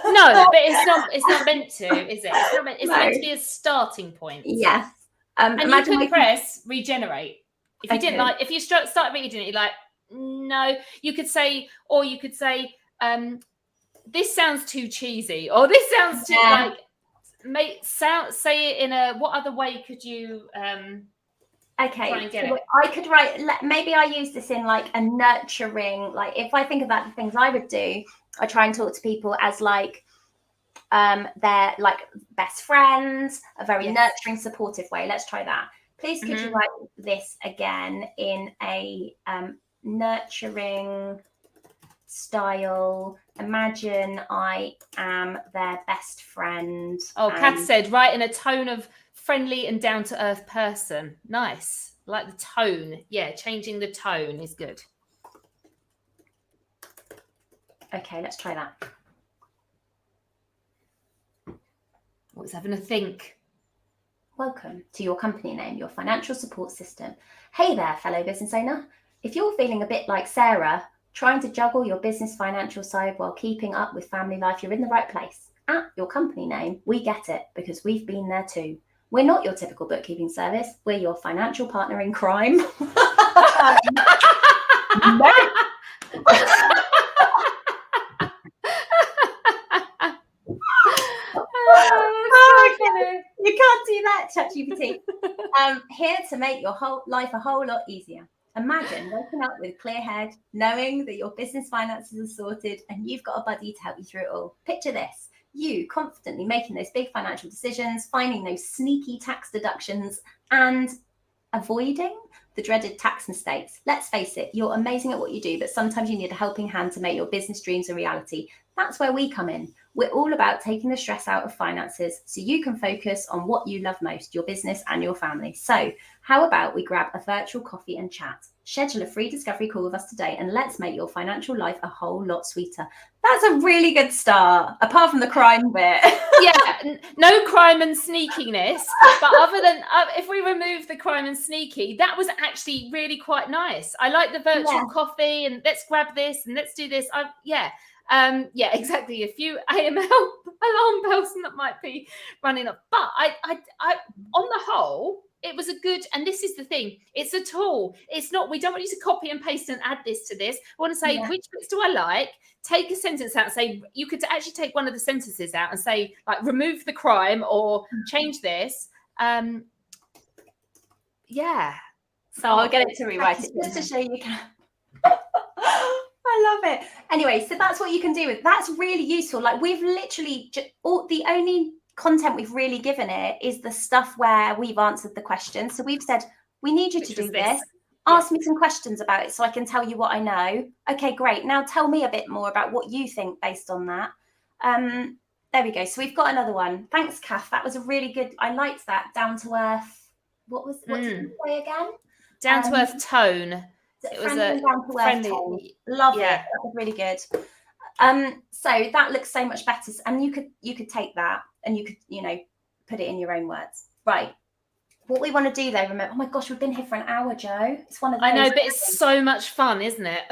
No, but it's not meant to, is it? It's meant to be a starting point. Yes. And you could press regenerate. If you didn't like, if you start reading it, you're like, no. You could say, this sounds too cheesy, or this sounds too say it in a, what other way could you try and get it? I could write, maybe I use this in like a nurturing, like if I think about the things I would do, I try and talk to people as like they're like best friends, a very nurturing, supportive way. Let's try that. Please could you write this again in a nurturing style? Imagine I am their best friend. Oh, Kath said, write in a tone of friendly and down-to-earth person. Nice. Like the tone. Yeah, changing the tone is good. Okay, let's try that. What's having a think? Welcome to your company name, your financial support system. Hey there, fellow business owner. If you're feeling a bit like Sarah, trying to juggle your business financial side while keeping up with family life, you're in the right place. At your company name, we get it because we've been there too. We're not your typical bookkeeping service. We're your financial partner in crime. No. You can't do that, Chat GPT. Here to make your whole life a whole lot easier. Imagine waking up with a clear head, knowing that your business finances are sorted and you've got a buddy to help you through it all. Picture this. You confidently making those big financial decisions, finding those sneaky tax deductions, and avoiding the dreaded tax mistakes. Let's face it, you're amazing at what you do, but sometimes you need a helping hand to make your business dreams a reality. That's where we come in. We're all about taking the stress out of finances so you can focus on what you love most, your business and your family. So how about we grab a virtual coffee and chat? Schedule a free discovery call with us today and let's make your financial life a whole lot sweeter. That's a really good start, apart from the crime bit. Yeah, no crime and sneakiness. But other than, if we remove the crime and sneaky, that was actually really quite nice. I like the virtual coffee and let's grab this and let's do this. Yeah, exactly. A few AML alarm bells that might be running off. But I, on the whole, it was a good, and this is the thing, it's a tool. It's not, we don't want you to copy and paste and add this to this. We want to say, which bits do I like? Take a sentence out and say, you could actually take one of the sentences out and say, like, remove the crime or change this. Yeah. So I'll get it to rewrite it just to show you can. I love it. Anyway, so that's what you can do with. That's really useful. Like, we've literally the only content we've really given it is the stuff where we've answered the question. So we've said, we need you to do this. Ask me some questions about it so I can tell you what I know. Okay, great. Now tell me a bit more about what you think based on that. There we go. So we've got another one. Thanks, Kath. That was a really good. I liked that down to earth. What did you say again? Down to earth tone. It was a down to earth tone. Love it. That was really good. So that looks so much better. And you could take that and you could, put it in your own words. Right. What we want to do though, remember, oh my gosh, we've been here for an hour, Jo. It's one of those. I know, but it's so much fun, isn't it?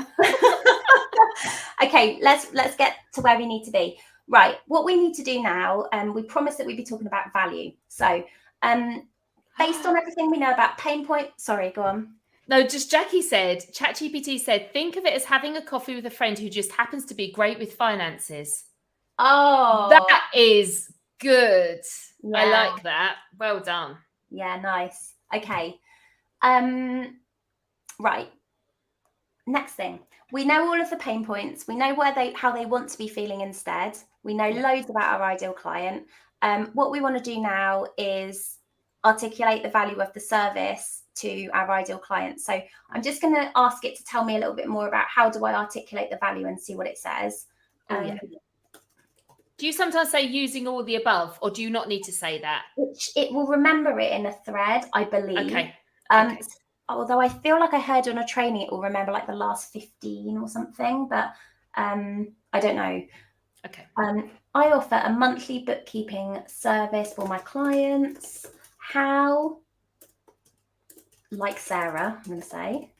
Okay, let's get to where we need to be. Right. What we need to do now, we promised that we'd be talking about value. So based on everything we know about pain point, sorry, go on. No, just Jackie said, Chat GPT said, think of it as having a coffee with a friend who just happens to be great with finances. Oh, that is good. Yeah. I like that. Well done. Yeah, nice. Okay. Right. Next thing. We know all of the pain points. We know how they want to be feeling instead. We know loads about our ideal client. What we want to do now is articulate the value of the service to our ideal client. So I'm just going to ask it to tell me a little bit more about how do I articulate the value and see what it says. Do you sometimes say using all the above, or do you not need to say that? It will remember it in a thread, I believe. Okay. Although I feel like I heard on a training it will remember like the last 15 or something, but I don't know. Okay. I offer a monthly bookkeeping service for my clients. How, like Sarah, I'm going to say,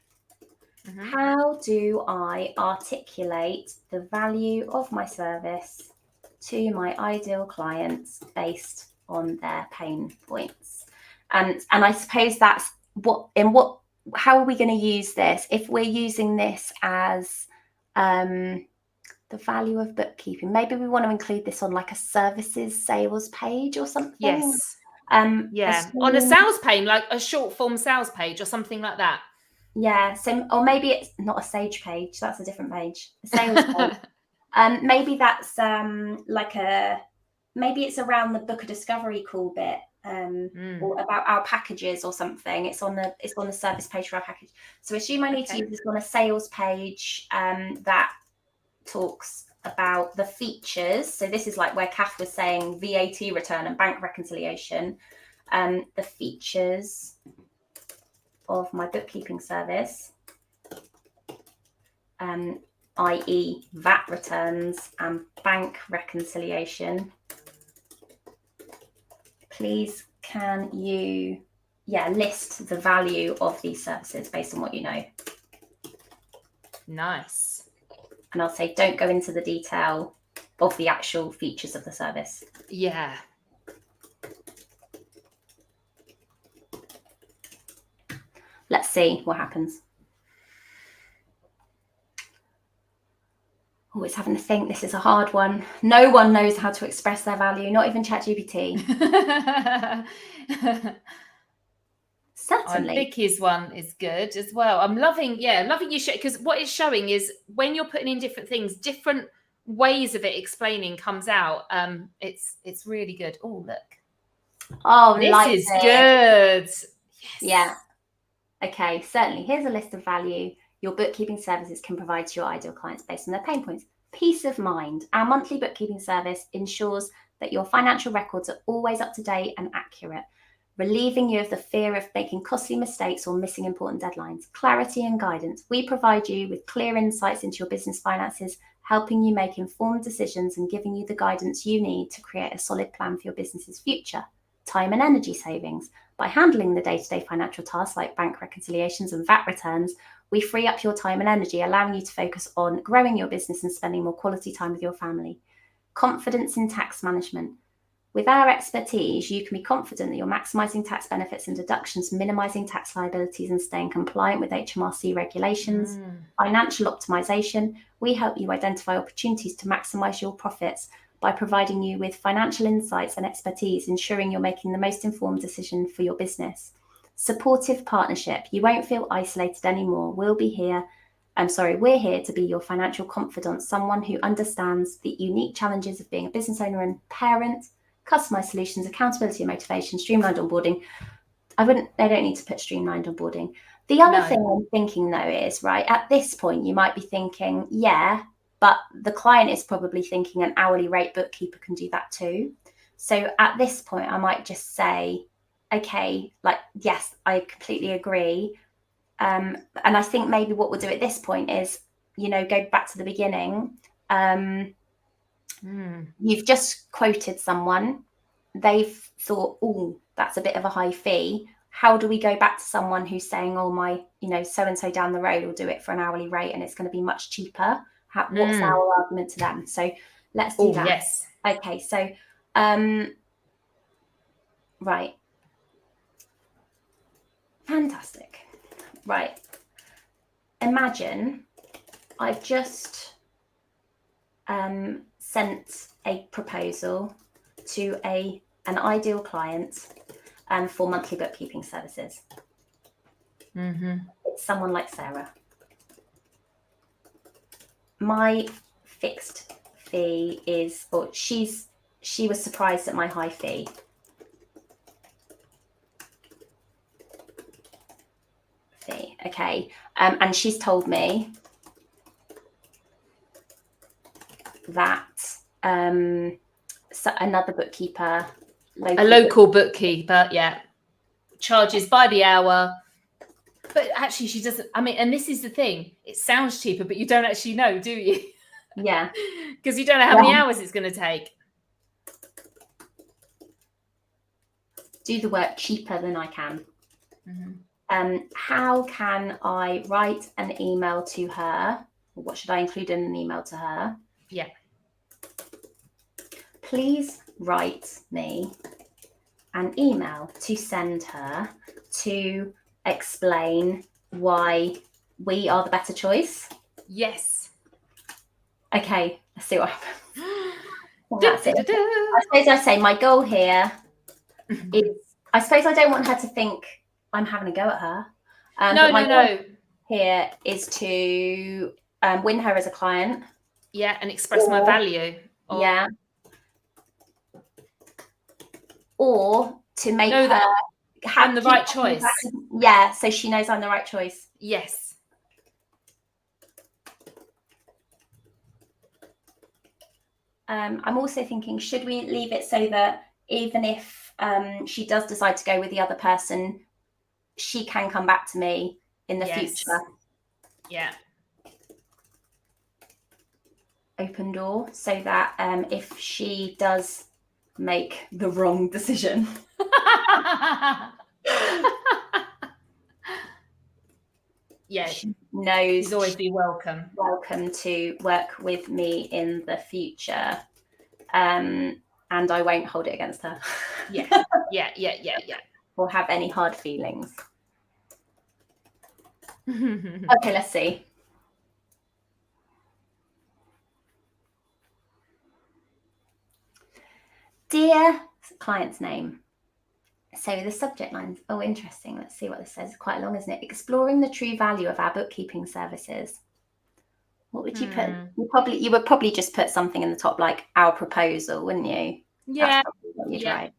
how do I articulate the value of my service to my ideal clients based on their pain points? And I suppose that's how are we going to use this? If we're using this as the value of bookkeeping, maybe we want to include this on like a services sales page or something. Yes. On a sales page, like a short form sales page or something like that. Yeah. So, or maybe it's not a sage page. That's a different page. A sales page. Maybe that's maybe it's around the book a discovery call bit, or about our packages or something. It's on the service page for our package. So assume I need to use this on a sales page that talks about the features. So this is like where Kath was saying VAT return and bank reconciliation, the features of my bookkeeping service, i.e. VAT returns and bank reconciliation. Please can you list the value of these services based on what you know. Nice. And I'll say, don't go into the detail of the actual features of the service. Yeah. Let's see what happens. Oh, it's having to think. This is a hard one. No one knows how to express their value, not even Chat GPT. Certainly. Vicky's one is good as well. I'm loving you share, because what it's showing is when you're putting in different things, different ways of it explaining comes out. It's really good. Oh, look. Oh, this is good. Yes. Yeah. Okay, certainly. Here's a list of value your bookkeeping services can provide to your ideal clients based on their pain points. Peace of mind. Our monthly bookkeeping service ensures that your financial records are always up to date and accurate, relieving you of the fear of making costly mistakes or missing important deadlines. Clarity and guidance. We provide you with clear insights into your business finances, helping you make informed decisions and giving you the guidance you need to create a solid plan for your business's future. Time and energy savings. By handling the day-to-day financial tasks like bank reconciliations and VAT returns, we free up your time and energy, allowing you to focus on growing your business and spending more quality time with your family. Confidence in tax management. With our expertise, you can be confident that you're maximising tax benefits and deductions, minimising tax liabilities and staying compliant with HMRC regulations. Financial optimisation. We help you identify opportunities to maximise your profits by providing you with financial insights and expertise, ensuring you're making the most informed decision for your business. Supportive partnership. You won't feel isolated anymore. We're here to be your financial confidant, someone who understands the unique challenges of being a business owner and parent, customized solutions, accountability and motivation, streamlined onboarding. They don't need to put streamlined onboarding. The other thing I'm thinking though is, right, at this point, you might be thinking, yeah, but the client is probably thinking an hourly rate bookkeeper can do that too. So at this point, I might just say, okay, like, yes, I completely agree. And I think maybe what we'll do at this point is, go back to the beginning. You've just quoted someone. They've thought, oh, that's a bit of a high fee. How do we go back to someone who's saying, oh, my, so-and-so down the road will do it for an hourly rate and it's going to be much cheaper? What's our argument to them? So let's do that. Yes. Okay. So, right. Fantastic. Right. Imagine I've just sent a proposal to an ideal client for monthly bookkeeping services. It's someone like Sarah. My fixed fee is, or she was surprised at my high fee. Okay. And she's told me that another bookkeeper, a local bookkeeper, charges by the hour. But actually she doesn't, and this is the thing, it sounds cheaper, but you don't actually know, do you? Yeah. Because you don't know how many hours it's going to take. Do the work cheaper than I can. How can I write an email to her? What should I include in an email to her? Yeah. Please write me an email to send her to explain why we are the better choice. Yes. Okay, let's see what happens. That's it. I suppose I say my goal here is, I suppose I don't want her to think I'm having a go at her. No. Here is to win her as a client. Yeah, and express my value. Yeah. Or to make her have the right choice. Yeah, so she knows I'm the right choice. Yes. I'm also thinking, should we leave it so that even if she does decide to go with the other person, she can come back to me in the future? Yeah. Open door, so that if she does make the wrong decision, she knows she's always be welcome to work with me in the future, and I won't hold it against her. Yeah. Or have any hard feelings. Okay, let's see. Dear client's name. So the subject line, interesting. Let's see what this says. It's quite long, isn't it? Exploring the true value of our bookkeeping services. What would you put? You would probably just put something in the top, like our proposal, wouldn't you? Yeah. That's probably what you'd write.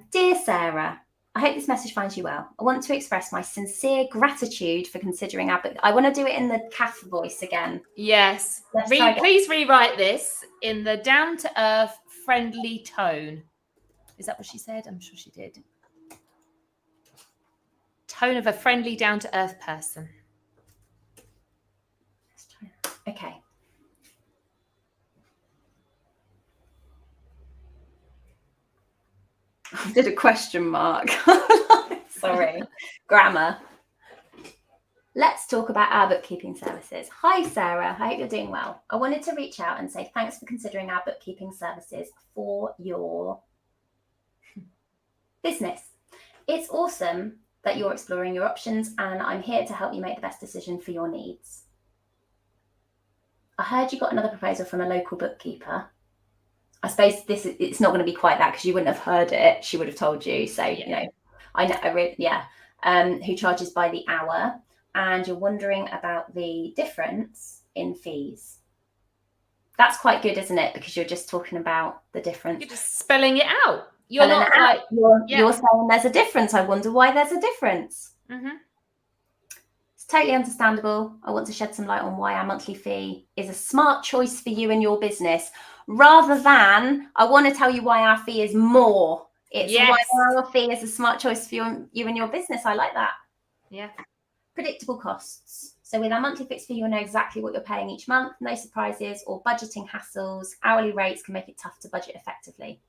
Dear Sarah, I hope this message finds you well. I want to express my sincere gratitude for considering our book. I want to do it in the Kath voice again. Yes. Please rewrite this in the down-to-earth, friendly tone. Is that what she said? I'm sure she did. Tone of a friendly, down-to-earth person. Let's try that. Okay. I did a question mark. Sorry. Grammar. Let's talk about our bookkeeping services. Hi, Sarah. I hope you're doing well. I wanted to reach out and say thanks for considering our bookkeeping services for your Business. It's awesome that you're exploring your options, and I'm here to help you make the best decision for your needs. I heard you got another proposal from a local bookkeeper. I suppose it's not going to be quite that, because you wouldn't have heard it. She would have told you. So, who charges by the hour, and you're wondering about the difference in fees. That's quite good, isn't it? Because you're just talking about the difference. You're just spelling it out. You're saying there's a difference. I wonder why there's a difference. Mm-hmm. It's totally understandable. I want to shed some light on why our monthly fee is a smart choice for you and your business, rather than I want to tell you why our fee is more. It's why our fee is a smart choice for you and your business. I like that. Yeah. Predictable costs. So with our monthly fixed fee, you'll know exactly what you're paying each month. No surprises or budgeting hassles. Hourly rates can make it tough to budget effectively.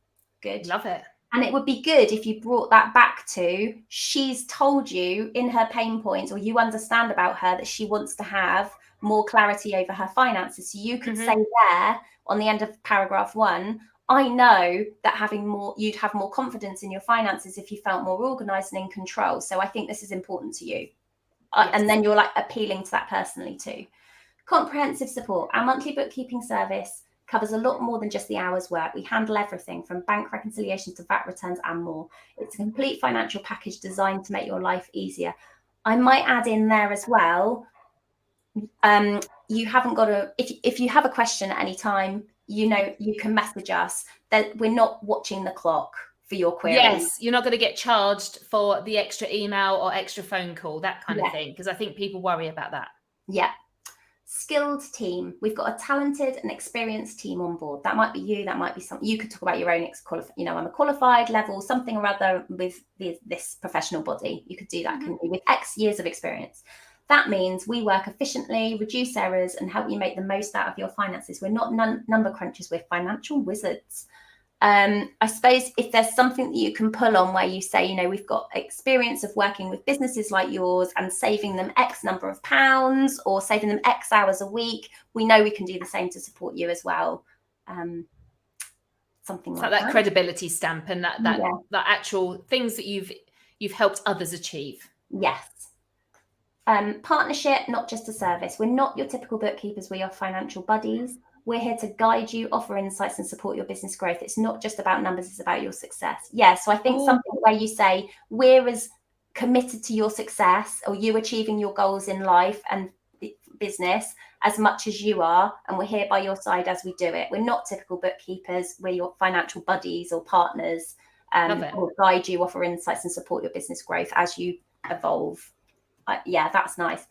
Good. Love it. And it would be good if you brought that back to, she's told you in her pain points, or you understand about her that she wants to have more clarity over her finances. So you could say there on the end of paragraph 1, I know that you'd have more confidence in your finances if you felt more organized and in control. So I think this is important to you. Yes. And then you're like appealing to that personally too. Comprehensive support. Our monthly bookkeeping service covers a lot more than just the hours work. We handle everything from bank reconciliation to VAT returns and more. It's a complete financial package designed to make your life easier. I might add in there as well, you haven't got to, if you have a question at any time, you can message us. That we're not watching the clock for your query. Yes, you're not going to get charged for the extra email or extra phone call, that kind of thing, because I think people worry about that. Yeah. Skilled team. We've got a talented and experienced team on board. That might be you. That might be something you could talk about your own I'm a qualified level, something or other with this professional body. You could do that, couldn't you, with X years of experience. That means we work efficiently, reduce errors, and help you make the most out of your finances. We're not number crunchers. We're financial wizards. I suppose if there's something that you can pull on where you say, we've got experience of working with businesses like yours and saving them X number of pounds or saving them X hours a week, we know we can do the same to support you as well. Something like that. Credibility stamp and that actual things that you've helped others achieve. Yes. Partnership, not just a service. We're not your typical bookkeepers. We are financial buddies. We're here to guide you, offer insights, and support your business growth. It's not just about numbers, it's about your success. Yeah, so I think something where you say, we're as committed to your success or you achieving your goals in life and business as much as you are, and we're here by your side as we do it. We're not typical bookkeepers. We're your financial buddies or partners. We'll guide you, offer insights, and support your business growth as you evolve. That's nice.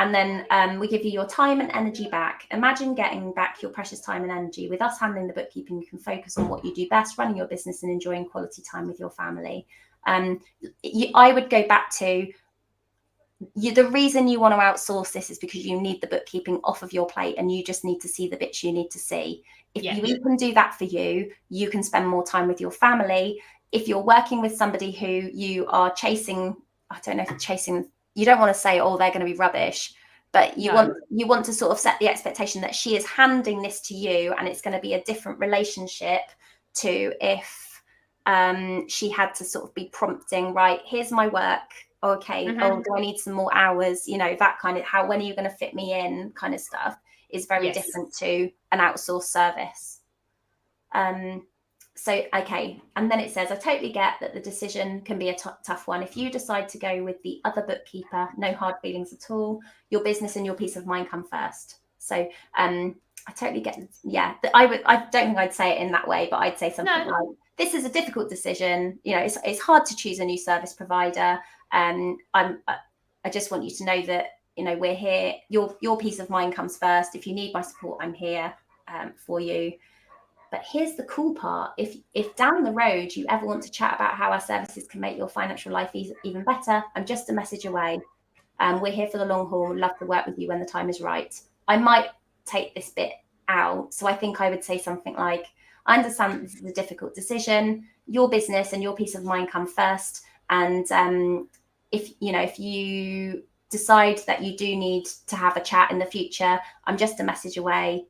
And then we give you your time and energy back. Imagine getting back your precious time and energy. With us handling the bookkeeping, you can focus on what you do best, running your business and enjoying quality time with your family. I would go back to the reason you want to outsource this is because you need the bookkeeping off of your plate and you just need to see the bits you need to see. If you can do that for you, you can spend more time with your family. If you're working with somebody who you are chasing, I don't know if chasing, you don't want to say, oh, they're going to be rubbish, but you want to sort of set the expectation that she is handing this to you and it's going to be a different relationship to if she had to sort of be prompting, right, here's my work. Okay. Oh, do I need some more hours? That kind of when are you going to fit me in kind of stuff is very different to an outsourced service. Okay. And then it says, I totally get that the decision can be a tough one. If you decide to go with the other bookkeeper, no hard feelings at all. Your business and your peace of mind come first. So I totally get, I don't think I'd say it in that way, but I'd say something like, this is a difficult decision. It's hard to choose a new service provider. I just want you to know that, we're here. Your peace of mind comes first. If you need my support, I'm here for you. But here's the cool part. If down the road you ever want to chat about how our services can make your financial life even better, I'm just a message away. We're here for the long haul. We'd love to work with you when the time is right. I might take this bit out. So I think I would say something like, I understand that this is a difficult decision. Your business and your peace of mind come first. And if you decide that you do need to have a chat in the future, I'm just a message away.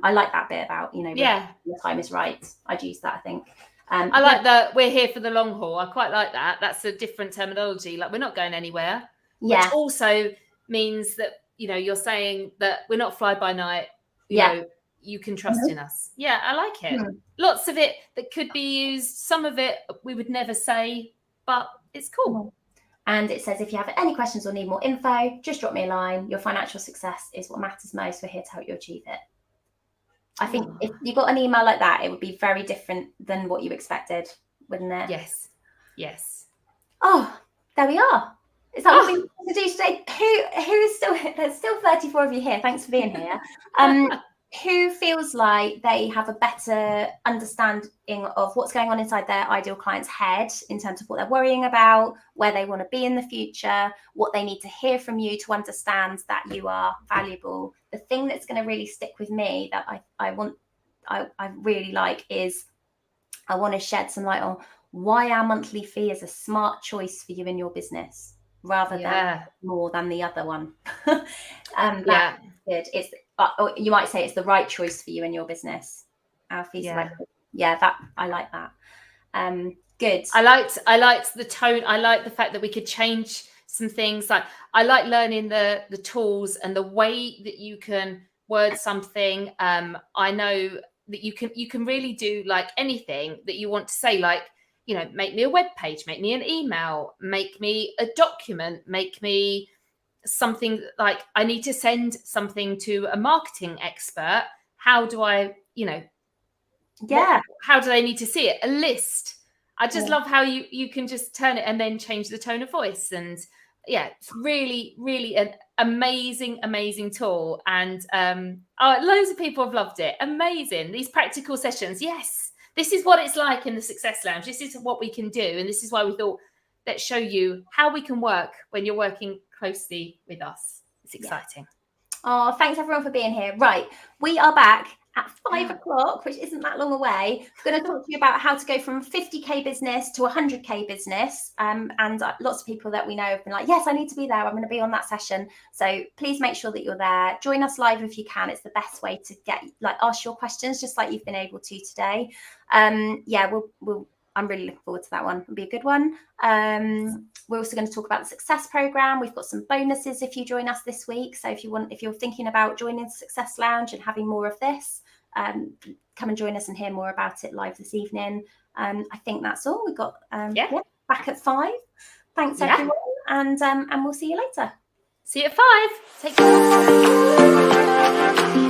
I like that bit about, when the time is right. I'd use that, I think. I like that we're here for the long haul. I quite like that. That's a different terminology. Like, we're not going anywhere. Yeah. Which also means that, you know, you're saying that we're not fly by night. You know, you can trust in us. Yeah, I like it. Lots of it that could be used. Some of it we would never say, but it's cool. And it says, if you have any questions or need more info, just drop me a line. Your financial success is what matters most. We're here to help you achieve it. I think if you got an email like that, it would be very different than what you expected, wouldn't it? Yes. Yes. Oh, there we are. Is that what we want to do today? Who is still here? There's still 34 of you here. Thanks for being here. Who feels like they have a better understanding of what's going on inside their ideal client's head in terms of what they're worrying about, where they want to be in the future, what they need to hear from you to understand that you are valuable? The thing that's going to really stick with me that I really like is I want to shed some light on why our monthly fee is a smart choice for you in your business rather than more than the other one. That's good. It's or you might say it's the right choice for you in your business. Our fees are that I like that. Good. I liked the tone. I like the fact that we could change some things. Like, I like learning the tools and the way that you can word something. I know that you can really do like anything that you want to say, like, you know, make me a web page, make me an email, make me a document, make me something like I need to send something to a marketing expert. How do I, you know, how do they need to see it? A list. I just love how you can just turn it and then change the tone of voice. And it's really, really an amazing tool. And loads of people have loved it. Amazing. These practical sessions. Yes, this is what it's like in the Success Lounge. This is what we can do. And this is why we thought, let's show you how we can work when you're working closely with us. It's exciting. Oh, thanks everyone for being here. Right, we are back at 5 o'clock, which isn't that long away. I'm going to talk to you about how to go from 50k business to 100k business. And lots of people that we know have been like, yes, I need to be there. I'm going to be on that session. So please make sure that you're there. Join us live if you can. It's the best way to ask your questions, just like you've been able to today. I'm really looking forward to that one. It'll be a good one. We're also going to talk about the Success Program. We've got some bonuses if you join us this week. So if you're thinking about joining the Success Lounge and having more of this, come and join us and hear more about it live this evening. I think that's all. We've got back at 5. Thanks everyone, and we'll see you later. See you at 5. Take care.